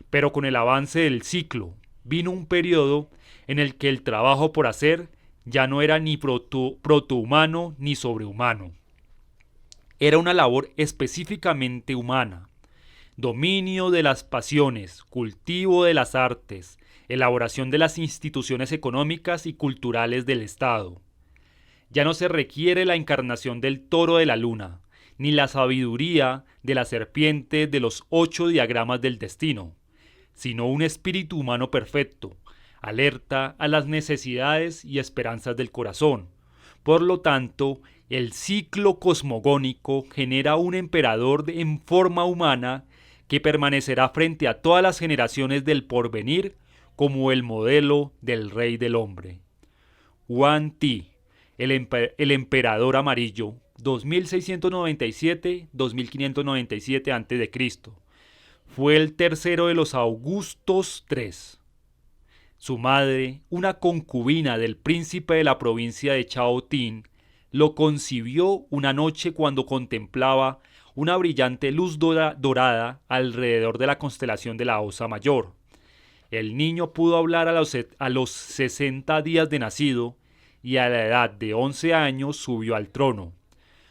Pero con el avance del ciclo, vino un periodo en el que el trabajo por hacer ya no era ni protohumano ni sobrehumano. Era una labor específicamente humana. Dominio de las pasiones, cultivo de las artes, elaboración de las instituciones económicas y culturales del Estado. Ya no se requiere la encarnación del toro de la luna, ni la sabiduría de la serpiente de los 8 diagramas del destino, sino un espíritu humano perfecto, alerta a las necesidades y esperanzas del corazón. Por lo tanto, el ciclo cosmogónico genera un emperador en forma humana que permanecerá frente a todas las generaciones del porvenir como el modelo del rey del hombre. Yuan Ti, el emperador amarillo, 2697-2597 a.C., fue el tercero de los Augustos III. Su madre, una concubina del príncipe de la provincia de Chao Tin, lo concibió una noche cuando contemplaba una brillante luz dorada alrededor de la constelación de la Osa Mayor. El niño pudo hablar a los 60 días de nacido y a la edad de 11 años subió al trono.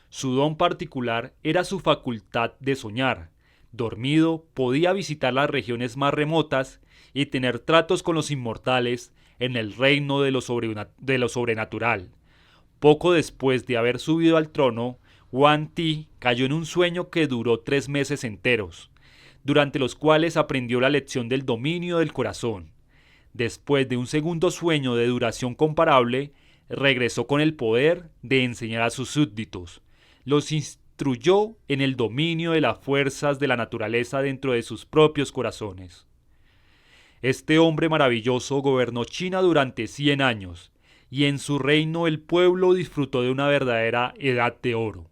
Su don particular era su facultad de soñar. Dormido, podía visitar las regiones más remotas y tener tratos con los inmortales en el reino de lo sobrenatural. Poco después de haber subido al trono, Yuan Ti cayó en un sueño que duró 3 meses enteros, durante los cuales aprendió la lección del dominio del corazón. Después de un segundo sueño de duración comparable, regresó con el poder de enseñar a sus súbditos. Los instruyó en el dominio de las fuerzas de la naturaleza dentro de sus propios corazones. Este hombre maravilloso gobernó China durante 100 años, y en su reino el pueblo disfrutó de una verdadera edad de oro.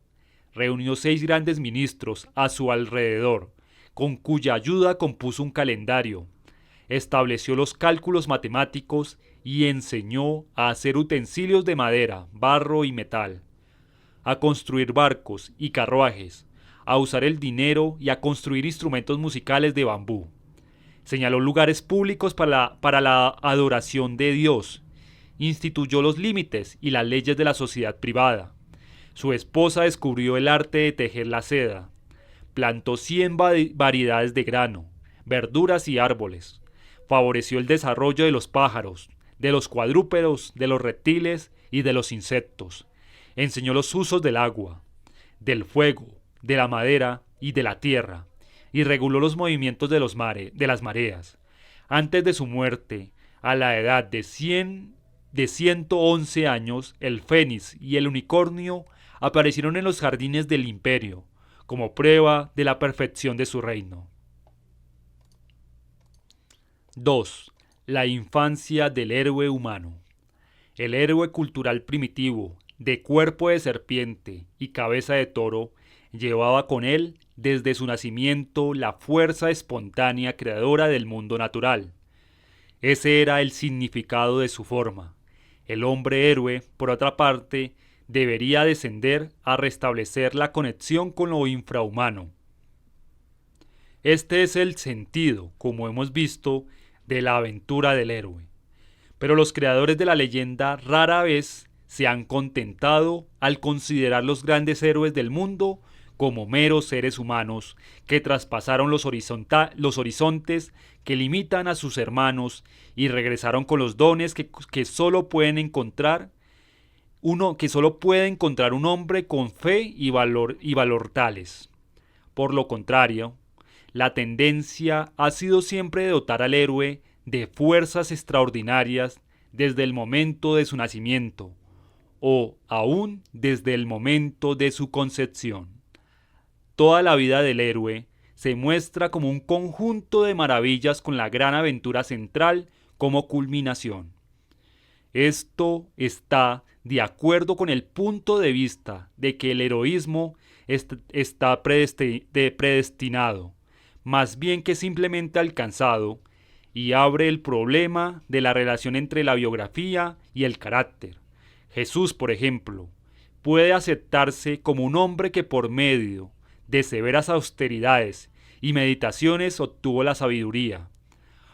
Reunió 6 grandes ministros a su alrededor, con cuya ayuda compuso un calendario, estableció los cálculos matemáticos y enseñó a hacer utensilios de madera, barro y metal, a construir barcos y carruajes, a usar el dinero y a construir instrumentos musicales de bambú. Señaló lugares públicos para la adoración de Dios, instituyó los límites y las leyes de la sociedad privada. Su esposa descubrió el arte de tejer la seda, plantó 100 variedades de grano, verduras y árboles, favoreció el desarrollo de los pájaros, de los cuadrúpedos, de los reptiles y de los insectos. Enseñó los usos del agua, del fuego, de la madera y de la tierra, y reguló los movimientos de las mareas. Antes de su muerte, a la edad de 111 años, el fénix y el unicornio aparecieron en los jardines del imperio, como prueba de la perfección de su reino. 2. La infancia del héroe humano. El héroe cultural primitivo, de cuerpo de serpiente y cabeza de toro, llevaba con él desde su nacimiento la fuerza espontánea creadora del mundo natural. Ese era el significado de su forma. El hombre héroe, por otra parte, debería descender a restablecer la conexión con lo infrahumano. Este es el sentido, como hemos visto, de la aventura del héroe. Pero los creadores de la leyenda rara vez se han contentado al considerar los grandes héroes del mundo como meros seres humanos que traspasaron los horizontes que limitan a sus hermanos y regresaron con los dones que solo puede encontrar un hombre con fe y valor tales. Por lo contrario, la tendencia ha sido siempre de dotar al héroe de fuerzas extraordinarias desde el momento de su nacimiento, o aún desde el momento de su concepción. Toda la vida del héroe se muestra como un conjunto de maravillas con la gran aventura central como culminación. Esto está de acuerdo con el punto de vista de que el heroísmo está predestinado, más bien que simplemente alcanzado, y abre el problema de la relación entre la biografía y el carácter. Jesús, por ejemplo, puede aceptarse como un hombre que por medio de severas austeridades y meditaciones obtuvo la sabiduría.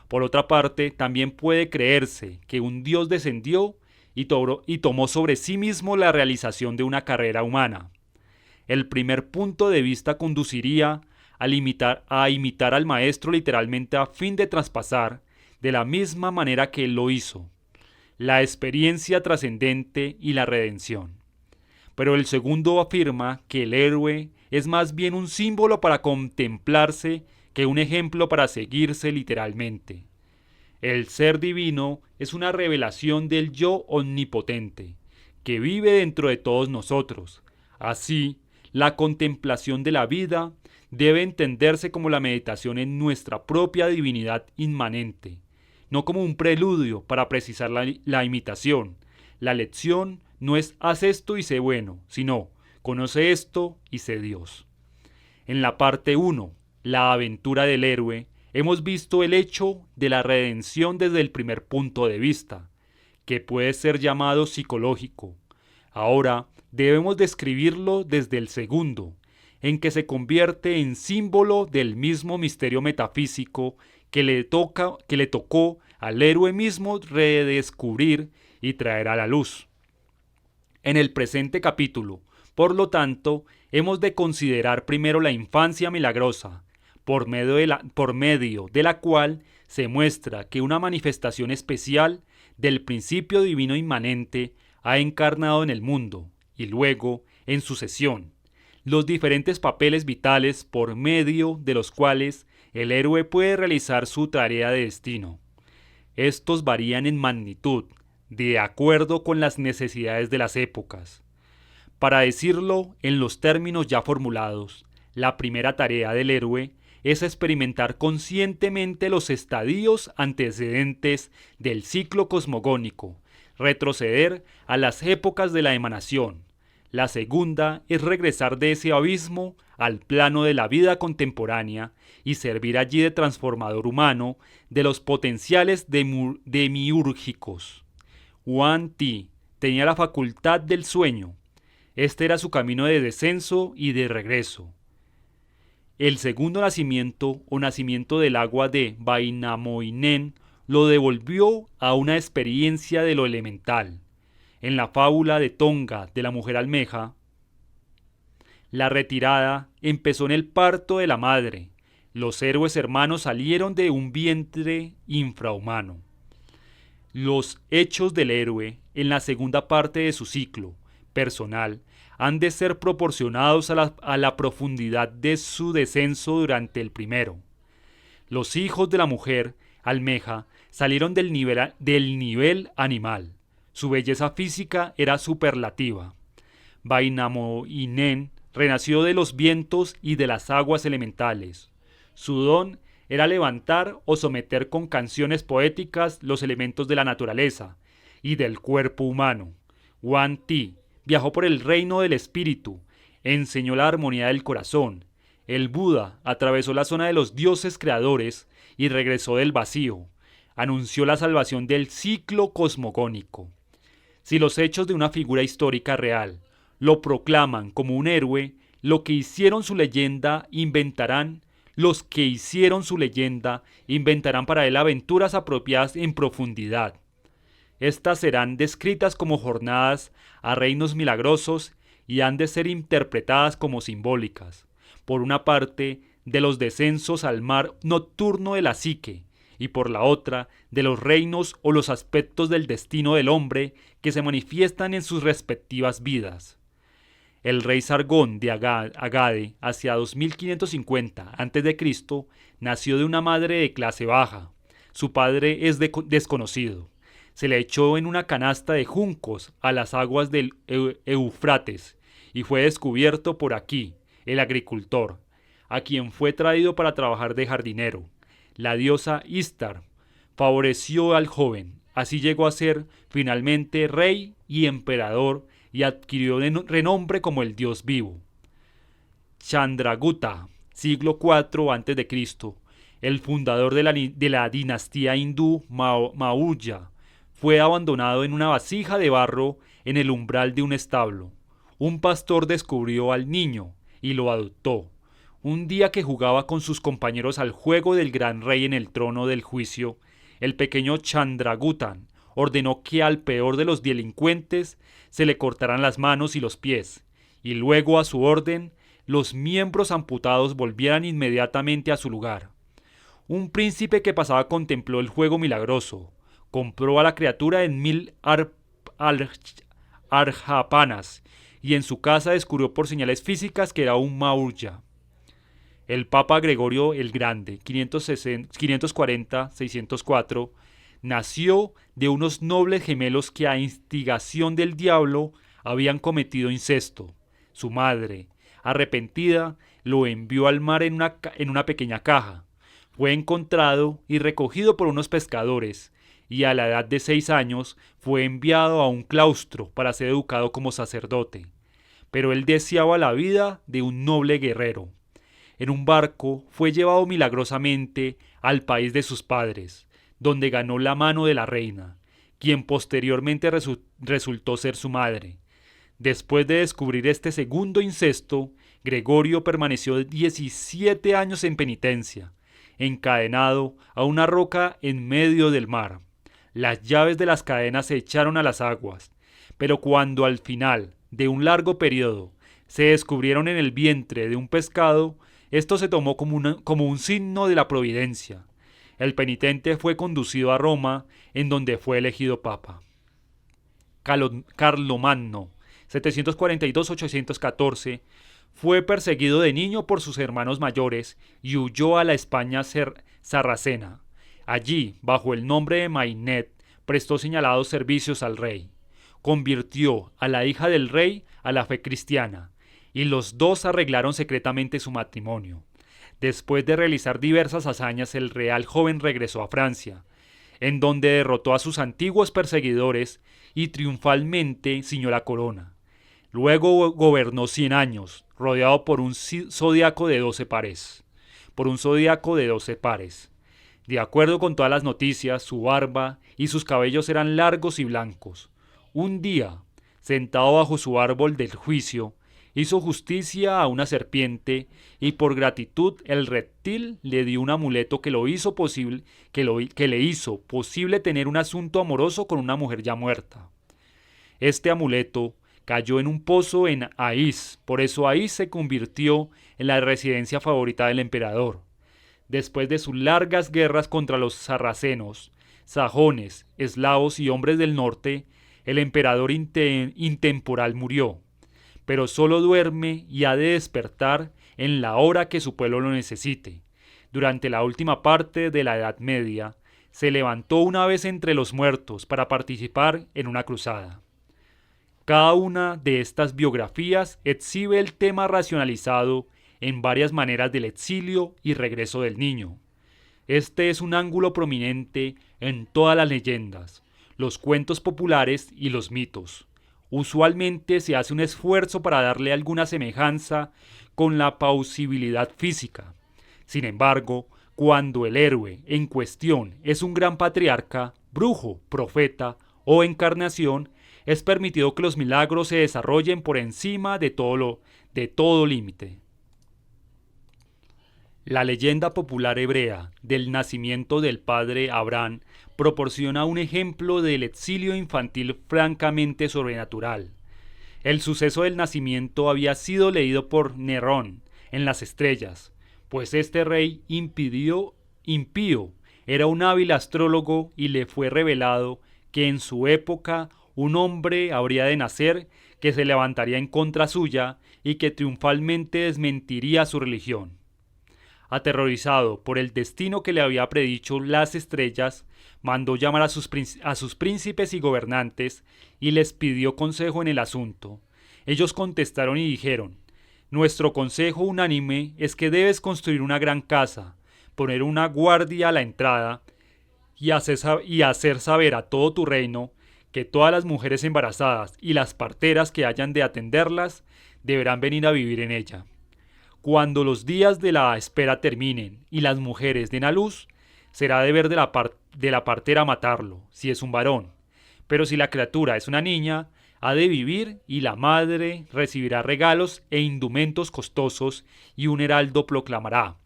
Por otra parte, también puede creerse que un Dios descendió y tomó sobre sí mismo la realización de una carrera humana. El primer punto de vista conduciría a imitar al maestro literalmente a fin de traspasar, de la misma manera que él lo hizo, la experiencia trascendente y la redención. Pero el segundo afirma que el héroe es más bien un símbolo para contemplarse que un ejemplo para seguirse literalmente. El ser divino es una revelación del yo omnipotente, que vive dentro de todos nosotros. Así, la contemplación de la vida debe entenderse como la meditación en nuestra propia divinidad inmanente, no como un preludio para precisar la imitación. La lección no es haz esto y sé bueno, sino conoce esto y sé Dios. En la parte 1, la aventura del héroe, hemos visto el hecho de la redención desde el primer punto de vista, que puede ser llamado psicológico. Ahora debemos describirlo desde el segundo, en que se convierte en símbolo del mismo misterio metafísico que le tocó al héroe mismo redescubrir y traer a la luz. En el presente capítulo, por lo tanto, hemos de considerar primero la infancia milagrosa, por medio de la cual se muestra que una manifestación especial del principio divino inmanente ha encarnado en el mundo, y luego, en sucesión, los diferentes papeles vitales por medio de los cuales el héroe puede realizar su tarea de destino. Estos varían en magnitud, de acuerdo con las necesidades de las épocas. Para decirlo en los términos ya formulados, la primera tarea del héroe es experimentar conscientemente los estadios antecedentes del ciclo cosmogónico, retroceder a las épocas de la emanación. La segunda es regresar de ese abismo al plano de la vida contemporánea y servir allí de transformador humano de los potenciales demiúrgicos. Yuan Ti tenía la facultad del sueño. Este era su camino de descenso y de regreso. El segundo nacimiento o nacimiento del agua de Wainamoinen lo devolvió a una experiencia de lo elemental. En la fábula de Tonga de la mujer almeja, la retirada empezó en el parto de la madre. Los héroes hermanos salieron de un vientre infrahumano. Los hechos del héroe en la segunda parte de su ciclo personal han de ser proporcionados a la profundidad de su descenso durante el primero. Los hijos de la mujer almeja salieron del nivel animal. Su belleza física era superlativa. Wainamoinen renació de los vientos y de las aguas elementales. Su don era levantar o someter con canciones poéticas los elementos de la naturaleza y del cuerpo humano. Yuan Ti viajó por el reino del espíritu, enseñó la armonía del corazón. El Buda atravesó la zona de los dioses creadores y regresó del vacío. Anunció la salvación del ciclo cosmogónico. Si los hechos de una figura histórica real lo proclaman como un héroe, los que hicieron su leyenda inventarán para él aventuras apropiadas en profundidad. Estas serán descritas como jornadas a reinos milagrosos y han de ser interpretadas como simbólicas, por una parte, de los descensos al mar nocturno de la psique, y por la otra, de los reinos o los aspectos del destino del hombre que se manifiestan en sus respectivas vidas. El rey Sargón de Agade, hacia 2550 a.C., nació de una madre de clase baja. Su padre es desconocido. Se le echó en una canasta de juncos a las aguas del Eufrates y fue descubierto por Aquí, el agricultor, a quien fue traído para trabajar de jardinero. La diosa Istar favoreció al joven. Así llegó a ser finalmente rey y emperador y adquirió renombre como el dios vivo. Chandragupta, siglo IV a.C., el fundador de la dinastía hindú Maurya, fue abandonado en una vasija de barro en el umbral de un establo. Un pastor descubrió al niño y lo adoptó. Un día que jugaba con sus compañeros al juego del gran rey en el trono del juicio, el pequeño Chandragupta ordenó que al peor de los delincuentes se le cortaran las manos y los pies, y luego a su orden los miembros amputados volvieran inmediatamente a su lugar. Un príncipe que pasaba contempló el juego milagroso, compró a la criatura en 1000 arjapanas y en su casa descubrió por señales físicas que era un Maurya. El Papa Gregorio el Grande, 540-604, nació de unos nobles gemelos que a instigación del diablo habían cometido incesto. Su madre, arrepentida, lo envió al mar en una pequeña caja. Fue encontrado y recogido por unos pescadores, y a la edad de 6 años fue enviado a un claustro para ser educado como sacerdote. Pero él deseaba la vida de un noble guerrero. En un barco fue llevado milagrosamente al país de sus padres, donde ganó la mano de la reina, quien posteriormente resultó ser su madre. Después de descubrir este segundo incesto, Gregorio permaneció 17 años en penitencia, encadenado a una roca en medio del mar. Las llaves de las cadenas se echaron a las aguas, pero cuando al final de un largo periodo se descubrieron en el vientre de un pescado, esto se tomó como un signo de la providencia. El penitente fue conducido a Roma, en donde fue elegido papa. Carlomagno, 742-814, fue perseguido de niño por sus hermanos mayores y huyó a la España sarracena. Allí, bajo el nombre de Mainet, prestó señalados servicios al rey. Convirtió a la hija del rey a la fe cristiana, y los dos arreglaron secretamente su matrimonio. Después de realizar diversas hazañas, el real joven regresó a Francia, en donde derrotó a sus antiguos perseguidores y triunfalmente ciñó la corona. Luego gobernó 100 años, rodeado por un zodiaco de 12 pares. De acuerdo con todas las noticias, su barba y sus cabellos eran largos y blancos. Un día, sentado bajo su árbol del juicio, hizo justicia a una serpiente y por gratitud el reptil le dio un amuleto que le hizo posible tener un asunto amoroso con una mujer ya muerta. Este amuleto cayó en un pozo en Ais, por eso Ais se convirtió en la residencia favorita del emperador. Después de sus largas guerras contra los sarracenos, sajones, eslavos y hombres del norte, el emperador intemporal murió, pero solo duerme y ha de despertar en la hora que su pueblo lo necesite. Durante la última parte de la Edad Media, se levantó una vez entre los muertos para participar en una cruzada. Cada una de estas biografías exhibe el tema racionalizado en varias maneras del exilio y regreso del niño. Este es un ángulo prominente en todas las leyendas, los cuentos populares y los mitos. Usualmente se hace un esfuerzo para darle alguna semejanza con la plausibilidad física. Sin embargo, cuando el héroe en cuestión es un gran patriarca, brujo, profeta o encarnación, es permitido que los milagros se desarrollen por encima de todo límite. La leyenda popular hebrea del nacimiento del padre Abraham proporciona un ejemplo del exilio infantil francamente sobrenatural. El suceso del nacimiento había sido leído por Nerón en las estrellas, pues este rey impío era un hábil astrólogo y le fue revelado que en su época un hombre habría de nacer que se levantaría en contra suya y que triunfalmente desmentiría su religión. Aterrorizado por el destino que le había predicho las estrellas, mandó llamar a sus príncipes y gobernantes y les pidió consejo en el asunto. Ellos contestaron y dijeron: «Nuestro consejo unánime es que debes construir una gran casa, poner una guardia a la entrada y hacer saber a todo tu reino que todas las mujeres embarazadas y las parteras que hayan de atenderlas deberán venir a vivir en ella. Cuando los días de la espera terminen y las mujeres den a luz, será deber de la partera matarlo, si es un varón. Pero si la criatura es una niña, ha de vivir y la madre recibirá regalos e indumentos costosos y un heraldo proclamará: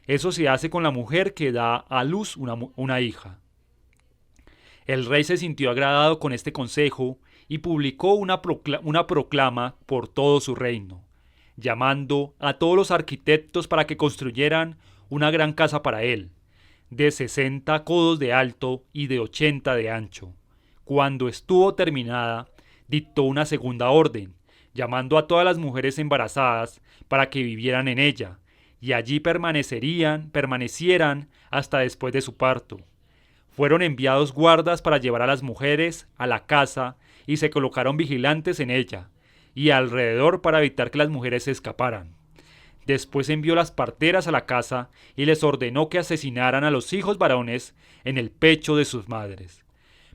eso se hace con la mujer que da a luz una hija». El rey se sintió agradado con este consejo y publicó una proclama por todo su reino, llamando a todos los arquitectos para que construyeran una gran casa para él, de 60 codos de alto y de 80 de ancho. Cuando estuvo terminada, dictó una segunda orden, llamando a todas las mujeres embarazadas para que vivieran en ella, y allí permanecieran hasta después de su parto. Fueron enviados guardas para llevar a las mujeres a la casa y se colocaron vigilantes en ella y alrededor para evitar que las mujeres se escaparan. Después envió las parteras a la casa y les ordenó que asesinaran a los hijos varones en el pecho de sus madres.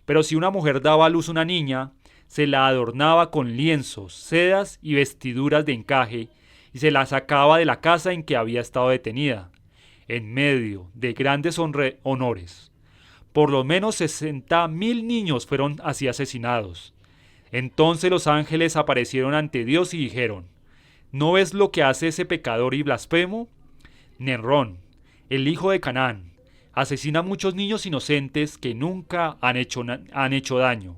Pero si una mujer daba a luz una niña, se la adornaba con lienzos, sedas y vestiduras de encaje y se la sacaba de la casa en que había estado detenida, en medio de grandes honores. Por lo menos 60,000 niños fueron así asesinados. Entonces los ángeles aparecieron ante Dios y dijeron: «¿No ves lo que hace ese pecador y blasfemo? Nerón, el hijo de Canaán, asesina a muchos niños inocentes que nunca han hecho daño».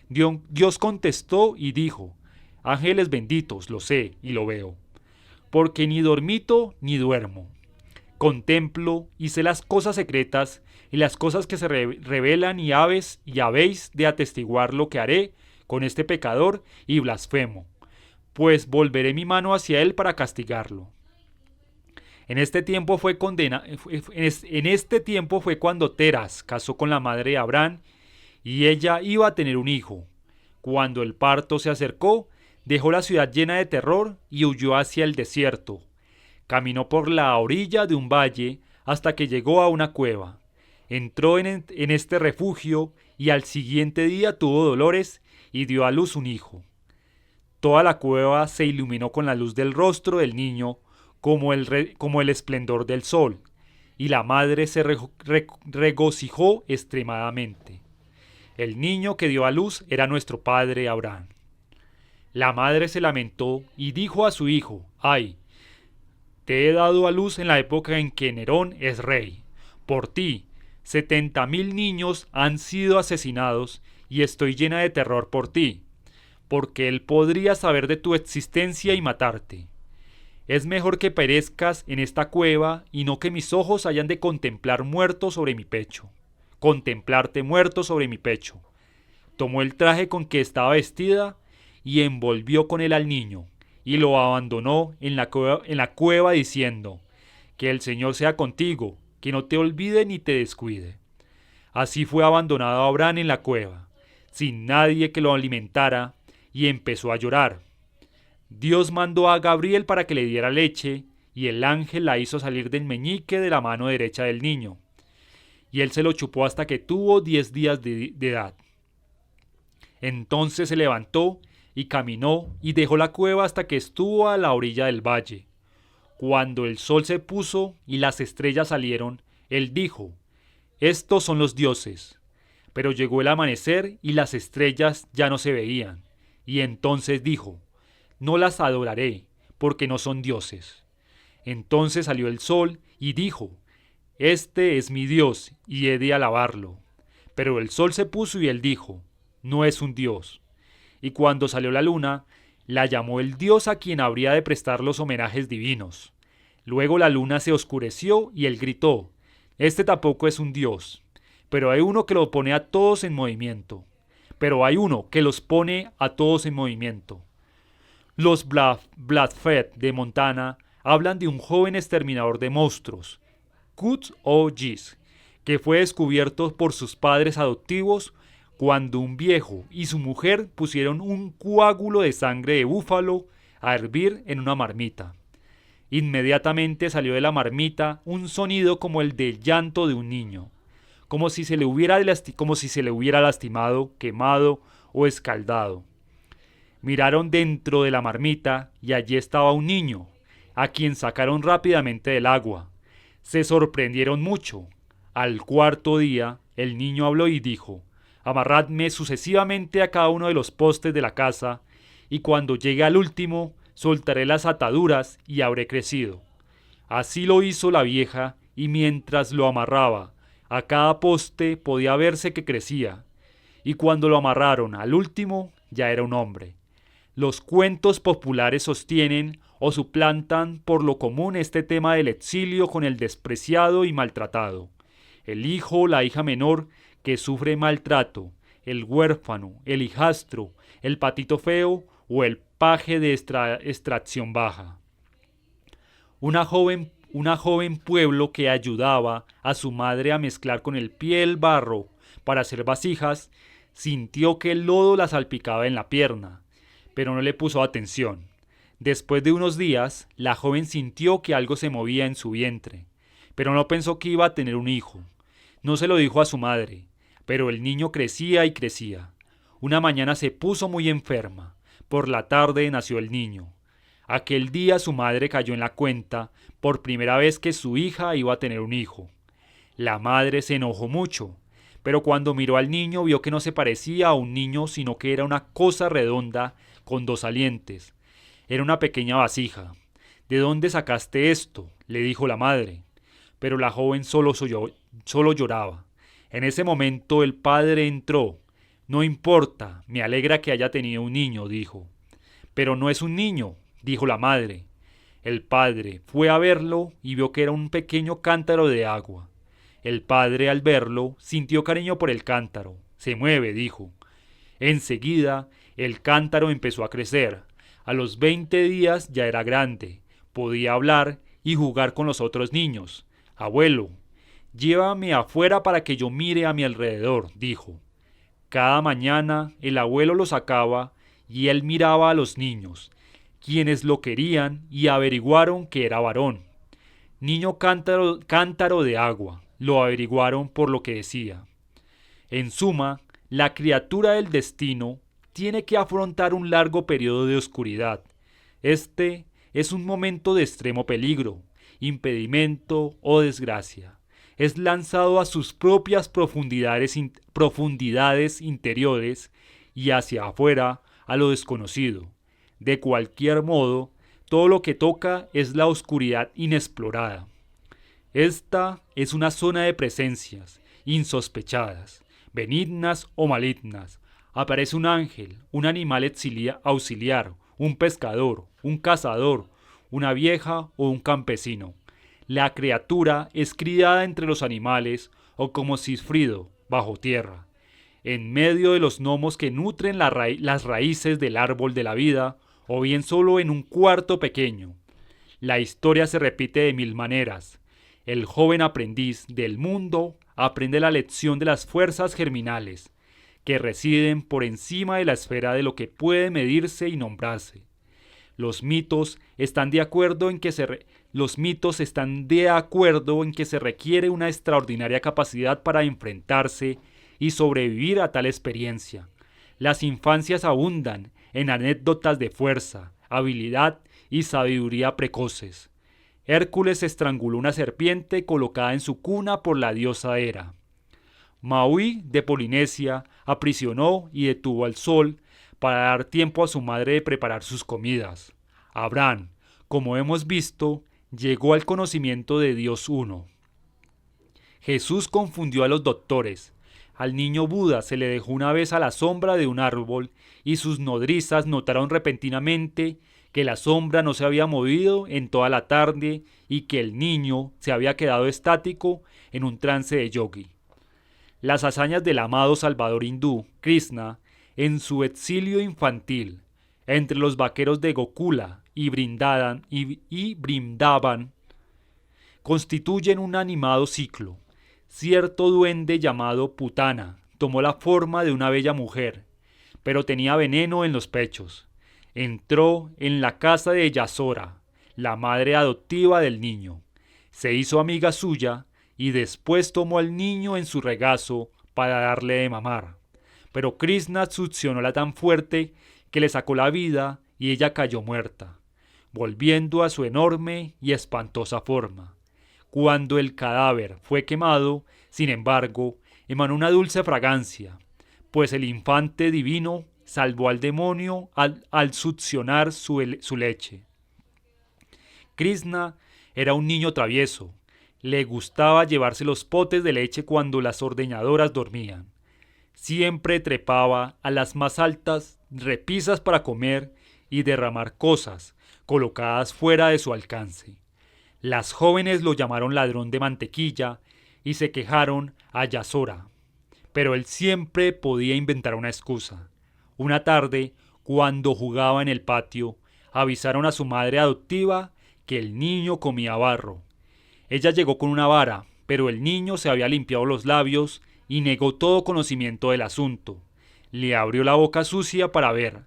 Dios contestó y dijo: «Ángeles benditos, lo sé y lo veo, porque ni dormito ni duermo. Contemplo y sé las cosas secretas y las cosas que se revelan y habéis de atestiguar lo que haré con este pecador y blasfemo, pues volveré mi mano hacia él para castigarlo». En este tiempo fue cuando Teras casó con la madre de Abraham y ella iba a tener un hijo. Cuando el parto se acercó, dejó la ciudad llena de terror y huyó hacia el desierto. Caminó por la orilla de un valle hasta que llegó a una cueva. Entró en este refugio y al siguiente día tuvo dolores y dio a luz un hijo. Toda la cueva se iluminó con la luz del rostro del niño como el esplendor del sol, y la madre se regocijó extremadamente. El niño que dio a luz era nuestro padre Abraham. La madre se lamentó y dijo a su hijo: «Ay, te he dado a luz en la época en que Nerón es rey. Por ti, 70,000 niños han sido asesinados y estoy llena de terror por ti, porque él podría saber de tu existencia y matarte. Es mejor que perezcas en esta cueva y no que mis ojos hayan de contemplarte muerto sobre mi pecho». Tomó el traje con que estaba vestida y envolvió con él al niño y lo abandonó en la cueva diciendo: «Que el Señor sea contigo, que no te olvide ni te descuide». Así fue abandonado Abraham en la cueva, sin nadie que lo alimentara, y empezó a llorar. Dios mandó a Gabriel para que le diera leche, y el ángel la hizo salir del meñique de la mano derecha del niño, y él se lo chupó hasta que tuvo 10 días de edad. Entonces se levantó y caminó y dejó la cueva hasta que estuvo a la orilla del valle. Cuando el sol se puso y las estrellas salieron, él dijo: «Estos son los dioses». Pero llegó el amanecer y las estrellas ya no se veían, y entonces dijo: «No las adoraré, porque no son dioses». Entonces salió el sol y dijo: «Este es mi Dios, y he de alabarlo». Pero el sol se puso y él dijo: «No es un dios». Y cuando salió la luna, la llamó el dios a quien habría de prestar los homenajes divinos. Luego la luna se oscureció y él gritó: «Este tampoco es un dios». Pero hay uno que lo pone a todos en movimiento. Pero hay uno que los pone a todos en movimiento. Los Bladfed de Montana hablan de un joven exterminador de monstruos, Kut O'Gis, que fue descubierto por sus padres adoptivos cuando un viejo y su mujer pusieron un coágulo de sangre de búfalo a hervir en una marmita. Inmediatamente salió de la marmita un sonido como el del llanto de un niño, como si se le hubiera lastimado, quemado o escaldado. Miraron dentro de la marmita y allí estaba un niño, a quien sacaron rápidamente del agua. Se sorprendieron mucho. Al cuarto día, el niño habló y dijo: «Amarradme sucesivamente a cada uno de los postes de la casa, y cuando llegue al último, soltaré las ataduras y habré crecido». Así lo hizo la vieja, y mientras lo amarraba a cada poste podía verse que crecía, y cuando lo amarraron al último, ya era un hombre. Los cuentos populares sostienen o suplantan por lo común este tema del exilio con el despreciado y maltratado, el hijo o la hija menor que sufre maltrato, el huérfano, el hijastro, el patito feo o el paje de extracción baja. Una joven pueblo que ayudaba a su madre a mezclar con el pie el barro para hacer vasijas, sintió que el lodo la salpicaba en la pierna, pero no le puso atención. Después de unos días, la joven sintió que algo se movía en su vientre, pero no pensó que iba a tener un hijo. No se lo dijo a su madre, pero el niño crecía y crecía. Una mañana se puso muy enferma. Por la tarde nació el niño. Aquel día su madre cayó en la cuenta por primera vez que su hija iba a tener un hijo. La madre se enojó mucho, pero cuando miró al niño vio que no se parecía a un niño, sino que era una cosa redonda con 2 salientes. Era una pequeña vasija. «¿De dónde sacaste esto?», le dijo la madre. Pero la joven solo lloraba. En ese momento el padre entró. «No importa, me alegra que haya tenido un niño», dijo. «Pero no es un niño», dijo la madre. El padre fue a verlo y vio que era un pequeño cántaro de agua. El padre, al verlo, sintió cariño por el cántaro. «Se mueve», dijo. Enseguida, el cántaro empezó a crecer. A los 20 días ya era grande. Podía hablar y jugar con los otros niños. «Abuelo, llévame afuera para que yo mire a mi alrededor», dijo. Cada mañana el abuelo lo sacaba y él miraba a los niños, quienes lo querían y averiguaron que era varón. «Niño cántaro de agua», lo averiguaron por lo que decía. En suma, la criatura del destino tiene que afrontar un largo periodo de oscuridad. Este es un momento de extremo peligro, impedimento o desgracia. Es lanzado a sus propias profundidades interiores y hacia afuera a lo desconocido. De cualquier modo, todo lo que toca es la oscuridad inexplorada. Esta es una zona de presencias insospechadas, benignas o malignas. Aparece un ángel, un animal auxiliar, un pescador, un cazador, una vieja o un campesino. La criatura es criada entre los animales o como cifrido bajo tierra, en medio de los gnomos que nutren las raíces del árbol de la vida, o bien solo en un cuarto pequeño. La historia se repite de 1000 maneras. El joven aprendiz del mundo aprende la lección de las fuerzas germinales. que residen por encima de la esfera de lo que puede medirse y nombrarse. Los mitos están de acuerdo en que se requiere una extraordinaria capacidad para enfrentarse y sobrevivir a tal experiencia. Las infancias abundan en anécdotas de fuerza, habilidad y sabiduría precoces. Hércules estranguló una serpiente colocada en su cuna por la diosa Hera. Maui, de Polinesia, aprisionó y detuvo al sol para dar tiempo a su madre de preparar sus comidas. Abraham, como hemos visto, llegó al conocimiento de Dios uno. Jesús confundió a los doctores. Al niño Buda se le dejó una vez a la sombra de un árbol y sus nodrizas notaron repentinamente que la sombra no se había movido en toda la tarde y que el niño se había quedado estático en un trance de yogi. Las hazañas del amado Salvador hindú, Krishna, en su exilio infantil, entre los vaqueros de Gokula y Brindavan, constituyen un animado ciclo. Cierto duende llamado Putana tomó la forma de una bella mujer, pero tenía veneno en los pechos. Entró en la casa de Yasora, la madre adoptiva del niño. Se hizo amiga suya y después tomó al niño en su regazo para darle de mamar. Pero Krishna succionóla tan fuerte que le sacó la vida y ella cayó muerta, volviendo a su enorme y espantosa forma. Cuando el cadáver fue quemado, sin embargo, emanó una dulce fragancia, pues el infante divino salvó al demonio al succionar su leche. Krishna era un niño travieso. Le gustaba llevarse los potes de leche cuando las ordeñadoras dormían. Siempre trepaba a las más altas repisas para comer y derramar cosas colocadas fuera de su alcance. Las jóvenes lo llamaron ladrón de mantequilla y se quejaron a Yasora, pero él siempre podía inventar una excusa. Una tarde, cuando jugaba en el patio, avisaron a su madre adoptiva que el niño comía barro. Ella llegó con una vara, pero el niño se había limpiado los labios y negó todo conocimiento del asunto. Le abrió la boca sucia para ver,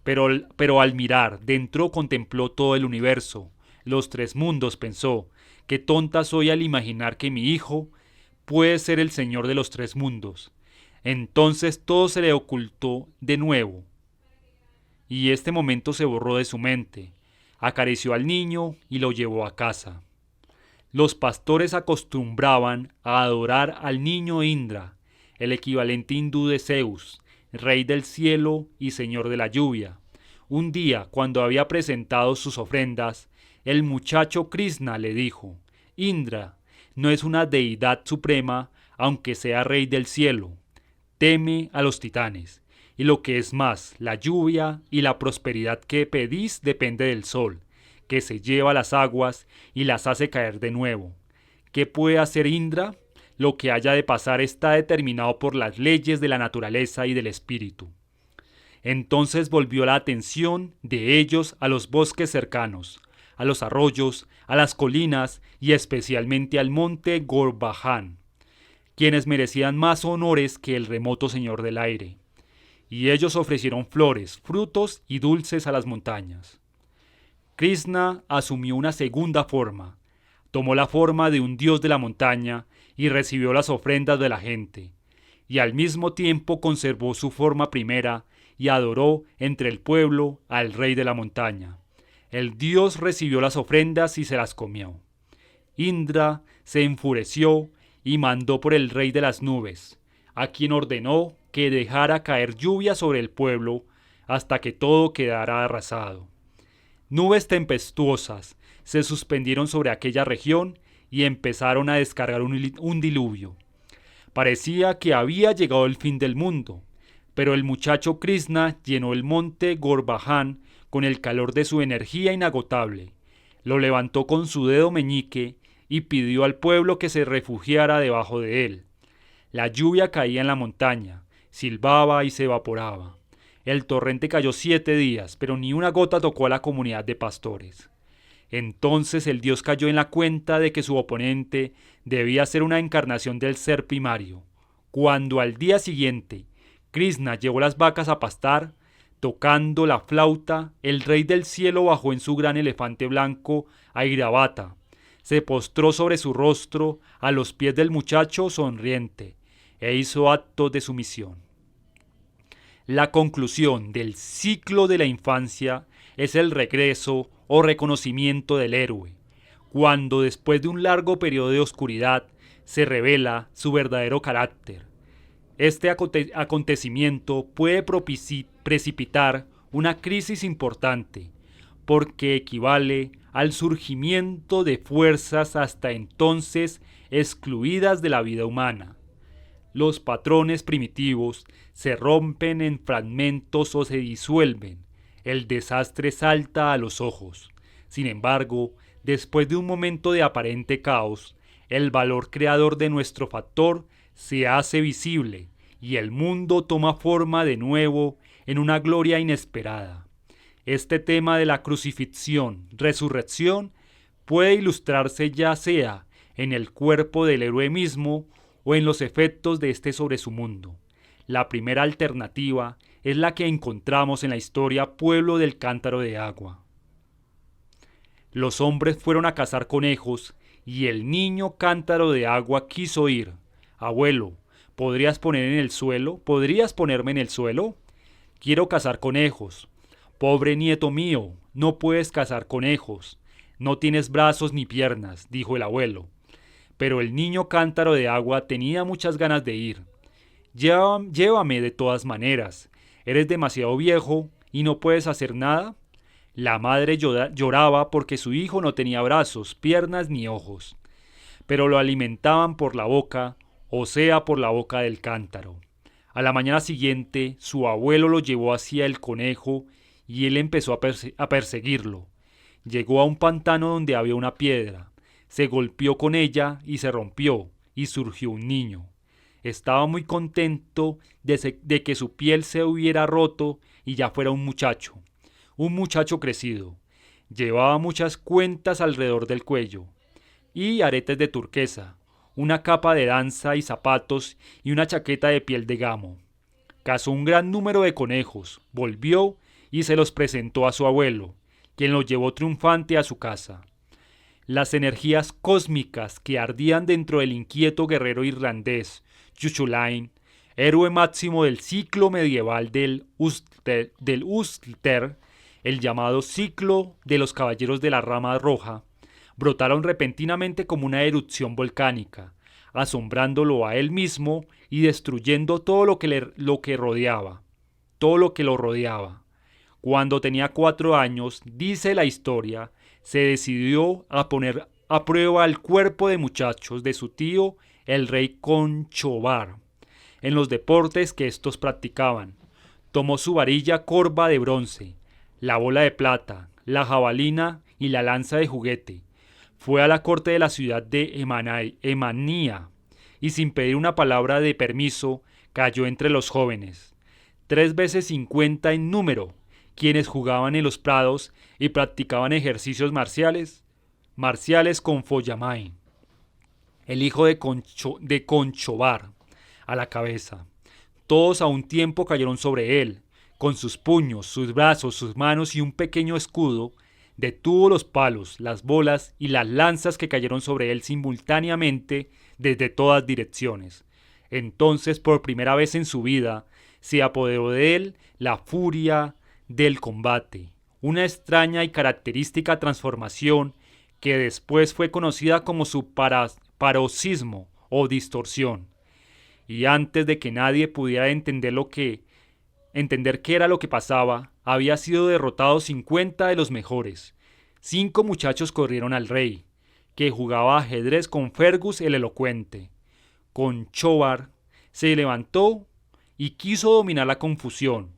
pero al mirar dentro contempló todo el universo. Los tres mundos, pensó. Qué tonta soy al imaginar que mi hijo puede ser el señor de los tres mundos. Entonces todo se le ocultó de nuevo, y este momento se borró de su mente. Acarició al niño y lo llevó a casa. Los pastores acostumbraban a adorar al niño Indra, el equivalente hindú de Zeus, rey del cielo y señor de la lluvia. Un día, cuando había presentado sus ofrendas, el muchacho Krishna le dijo: Indra no es una deidad suprema, aunque sea rey del cielo. Teme a los titanes, y lo que es más, la lluvia y la prosperidad que pedís depende del sol, que se lleva las aguas y las hace caer de nuevo. ¿Qué puede hacer Indra? Lo que haya de pasar está determinado por las leyes de la naturaleza y del espíritu. Entonces volvió la atención de ellos a los bosques cercanos, a los arroyos, a las colinas y especialmente al monte Govardhan, quienes merecían más honores que el remoto señor del aire. Y ellos ofrecieron flores, frutos y dulces a las montañas. Krishna asumió una segunda forma. Tomó la forma de un dios de la montaña y recibió las ofrendas de la gente, y al mismo tiempo conservó su forma primera y adoró entre el pueblo al rey de la montaña. El dios recibió las ofrendas y se las comió. Indra se enfureció y mandó por el rey de las nubes, a quien ordenó que dejara caer lluvia sobre el pueblo hasta que todo quedara arrasado. Nubes tempestuosas se suspendieron sobre aquella región y empezaron a descargar un diluvio. Parecía que había llegado el fin del mundo, pero el muchacho Krishna llenó el monte Govardhan con el calor de su energía inagotable. Lo levantó con su dedo meñique y pidió al pueblo que se refugiara debajo de él. La lluvia caía en la montaña, silbaba y se evaporaba. El torrente cayó 7 días, pero ni una gota tocó a la comunidad de pastores. Entonces el dios cayó en la cuenta de que su oponente debía ser una encarnación del ser primario. Cuando al día siguiente Krishna llevó las vacas a pastar, tocando la flauta, el rey del cielo bajó en su gran elefante blanco Airavata, se postró sobre su rostro a los pies del muchacho sonriente e hizo acto de sumisión. La conclusión del ciclo de la infancia es el regreso o reconocimiento del héroe, cuando después de un largo periodo de oscuridad se revela su verdadero carácter. Este acontecimiento puede precipitar una crisis importante, porque equivale al surgimiento de fuerzas hasta entonces excluidas de la vida humana. Los patrones primitivos se rompen en fragmentos o se disuelven. El desastre salta a los ojos. Sin embargo, después de un momento de aparente caos, el valor creador de nuestro factor se hace visible y el mundo toma forma de nuevo en una gloria inesperada. Este tema de la crucifixión, resurrección, puede ilustrarse ya sea en el cuerpo del héroe mismo o en los efectos de este sobre su mundo. La primera alternativa es la que encontramos en la historia Pueblo del Cántaro de Agua. Los hombres fueron a cazar conejos y el niño Cántaro de Agua quiso ir. Abuelo, ¿podrías ponerme en el suelo? Quiero cazar conejos. Pobre nieto mío, no puedes cazar conejos. No tienes brazos ni piernas, dijo el abuelo. Pero el niño Cántaro de Agua tenía muchas ganas de ir. Llévame de todas maneras. ¿Eres demasiado viejo y no puedes hacer nada? La madre lloraba porque su hijo no tenía brazos, piernas ni ojos, pero lo alimentaban por la boca, o sea, por la boca del cántaro. A la mañana siguiente, su abuelo lo llevó hacia el conejo y él empezó a perseguirlo. Llegó a un pantano donde había una piedra. Se golpeó con ella y se rompió, y surgió un niño. Estaba muy contento de que su piel se hubiera roto y ya fuera un muchacho crecido. Llevaba muchas cuentas alrededor del cuello, y aretes de turquesa, una capa de danza y zapatos y una chaqueta de piel de gamo. Cazó un gran número de conejos, volvió y se los presentó a su abuelo, quien lo llevó triunfante a su casa. Las energías cósmicas que ardían dentro del inquieto guerrero irlandés, Cuchulainn, héroe máximo del ciclo medieval del Ulster, el llamado ciclo de los caballeros de la rama roja, brotaron repentinamente como una erupción volcánica, asombrándolo a él mismo y destruyendo todo lo que lo rodeaba. Cuando tenía 4 años, dice la historia, se decidió a poner a prueba el cuerpo de muchachos de su tío, el rey Conchobar, en los deportes que estos practicaban. Tomó su varilla corva de bronce, la bola de plata, la jabalina y la lanza de juguete. Fue a la corte de la ciudad de Emanía y sin pedir una palabra de permiso cayó entre los jóvenes, 3 veces 50 en número, quienes jugaban en los prados y practicaban ejercicios marciales con Follamain, el hijo de Conchobar, a la cabeza. Todos a un tiempo cayeron sobre él, con sus puños, sus brazos, sus manos y un pequeño escudo. Detuvo los palos, las bolas y las lanzas que cayeron sobre él simultáneamente desde todas direcciones. Entonces, por primera vez en su vida, se apoderó de él la furia del combate, una extraña y característica transformación que después fue conocida como su paroxismo o distorsión. Y antes de que nadie pudiera entender qué era lo que pasaba, había sido derrotado 50 de los mejores. 5 muchachos corrieron al rey, que jugaba ajedrez con Fergus el elocuente. Conchobar se levantó y quiso dominar la confusión,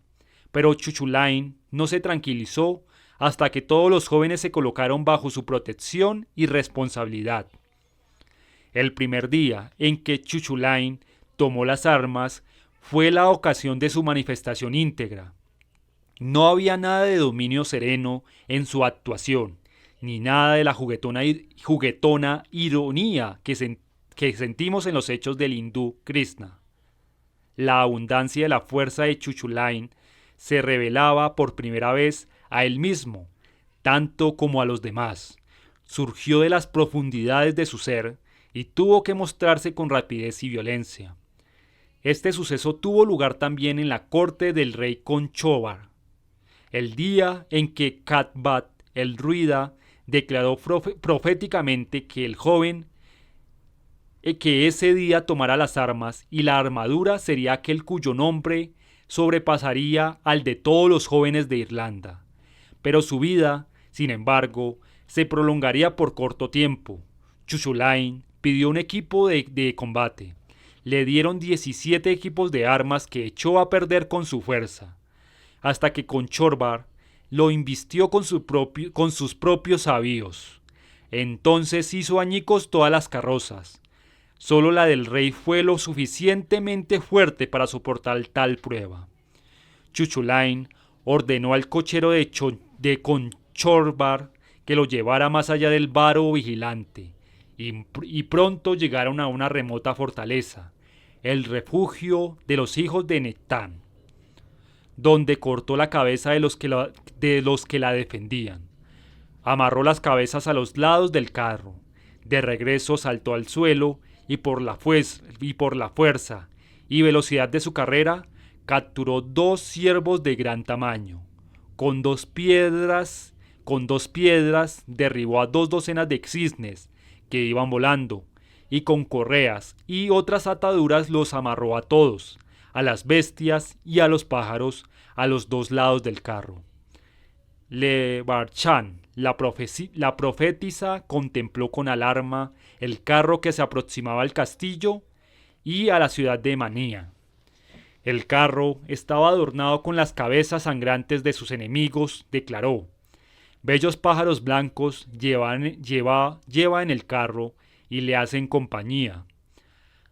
pero Cuchulainn no se tranquilizó hasta que todos los jóvenes se colocaron bajo su protección y responsabilidad. El primer día en que Cuchulainn tomó las armas fue la ocasión de su manifestación íntegra. No había nada de dominio sereno en su actuación, ni nada de la juguetona ironía que sentimos en los hechos del hindú Krishna. la abundancia de la fuerza de Chuchulain se revelaba por primera vez a él mismo, tanto como a los demás. Surgió de las profundidades de su ser y tuvo que mostrarse con rapidez y violencia. Este suceso tuvo lugar también en la corte del rey Conchobar, el día en que Catbat el Druida declaró proféticamente que el joven que ese día tomara las armas y la armadura sería aquel cuyo nombre sobrepasaría al de todos los jóvenes de Irlanda. Pero su vida, sin embargo, se prolongaría por corto tiempo. Chuchulain pidió un equipo de combate. Le dieron 17 equipos de armas que echó a perder con su fuerza, hasta que Conchorbar lo invistió con sus propios avíos. Entonces hizo añicos todas las carrozas. Solo la del rey fue lo suficientemente fuerte para soportar tal prueba. Chuchulain ordenó al cochero de Conchorbar que lo llevara más allá del varo vigilante, y pronto llegaron a una remota fortaleza, el refugio de los hijos de Netán, donde cortó la cabeza de los que la defendían. Amarró las cabezas a los lados del carro. De regreso saltó al suelo y por la fuerza y velocidad de su carrera capturó 2 ciervos de gran tamaño. Con dos piedras derribó a 2 docenas de cisnes que iban volando, y con correas y otras ataduras los amarró a todos, a las bestias y a los pájaros, a los 2 lados del carro. Le Barchan, la profetisa, contempló con alarma el carro que se aproximaba al castillo y a la ciudad de Manía. El carro estaba adornado con las cabezas sangrantes de sus enemigos, declaró. Bellos pájaros blancos lleva en el carro y le hacen compañía,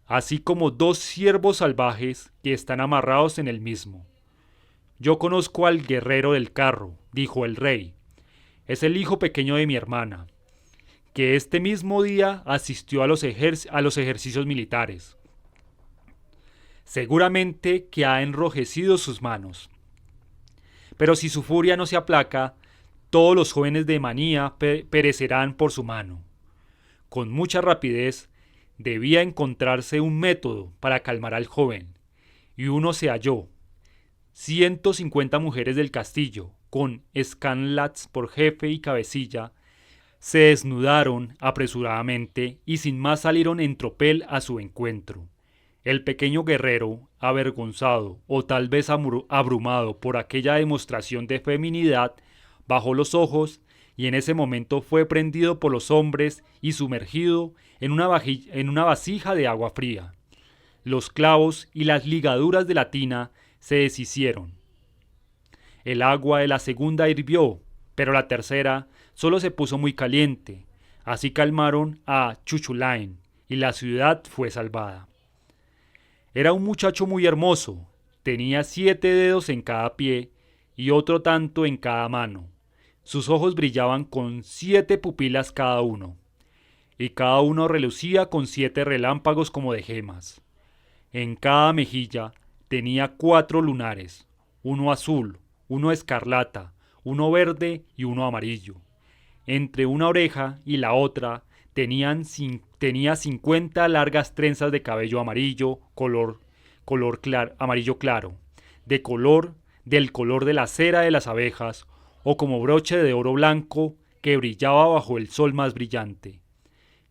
así como 2 ciervos salvajes que están amarrados en el mismo. Yo conozco al guerrero del carro, dijo el rey. Es el hijo pequeño de mi hermana, que este mismo día asistió a los ejercicios militares. Seguramente que ha enrojecido sus manos. Pero si su furia no se aplaca, todos los jóvenes de Manía perecerán por su mano. Con mucha rapidez debía encontrarse un método para calmar al joven, y uno se halló. 150 mujeres del castillo, con Scanlats por jefe y cabecilla, se desnudaron apresuradamente y sin más salieron en tropel a su encuentro. El pequeño guerrero, avergonzado o tal vez abrumado por aquella demostración de feminidad, bajó los ojos y en ese momento fue prendido por los hombres y sumergido en una vasija de agua fría. Los clavos y las ligaduras de la tina se deshicieron. El agua de la segunda hirvió, pero la tercera solo se puso muy caliente. Así calmaron a Chuchulain y la ciudad fue salvada. Era un muchacho muy hermoso. Tenía 7 dedos en cada pie y otro tanto en cada mano. Sus ojos brillaban con 7 pupilas cada uno, y cada uno relucía con 7 relámpagos como de gemas. En cada mejilla tenía 4 lunares, uno azul, uno escarlata, uno verde y uno amarillo. Entre una oreja y la otra tenía 50 largas trenzas de cabello amarillo, amarillo claro, del color de la cera de las abejas, o como broche de oro blanco que brillaba bajo el sol más brillante.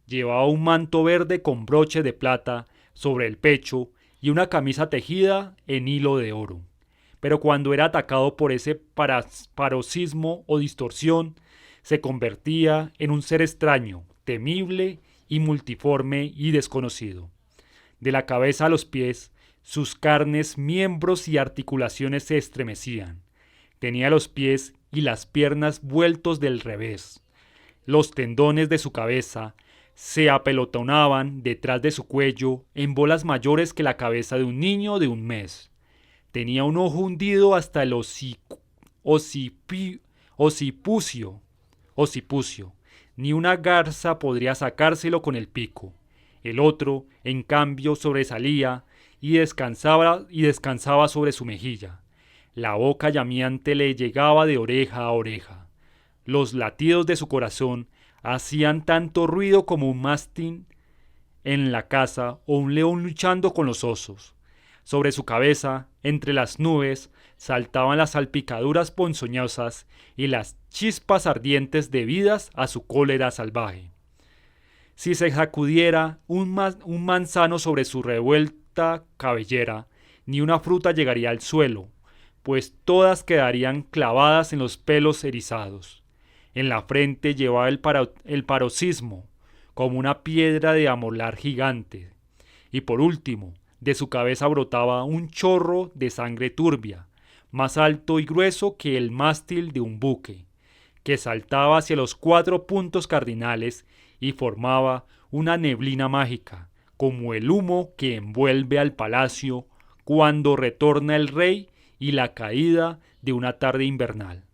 Llevaba un manto verde con broche de plata sobre el pecho y una camisa tejida en hilo de oro. Pero cuando era atacado por ese paroxismo o distorsión, se convertía en un ser extraño, temible y multiforme y desconocido. De la cabeza a los pies, sus carnes, miembros y articulaciones se estremecían. Tenía los pies y las piernas vueltos del revés. Los tendones de su cabeza se apelotonaban detrás de su cuello en bolas mayores que la cabeza de un niño de un mes. Tenía un ojo hundido hasta el occipucio. Ni una garza podría sacárselo con el pico. El otro, en cambio, sobresalía y descansaba sobre su mejilla. La boca llameante le llegaba de oreja a oreja. Los latidos de su corazón hacían tanto ruido como un mastín en la caza o un león luchando con los osos. Sobre su cabeza, entre las nubes, saltaban las salpicaduras ponzoñosas y las chispas ardientes debidas a su cólera salvaje. Si se sacudiera un manzano sobre su revuelta cabellera, ni una fruta llegaría al suelo, pues todas quedarían clavadas en los pelos erizados. En la frente llevaba el paroxismo, como una piedra de amolar gigante. Y por último, de su cabeza brotaba un chorro de sangre turbia, más alto y grueso que el mástil de un buque, que saltaba hacia los 4 puntos cardinales y formaba una neblina mágica, como el humo que envuelve al palacio cuando retorna el rey y la caída de una tarde invernal.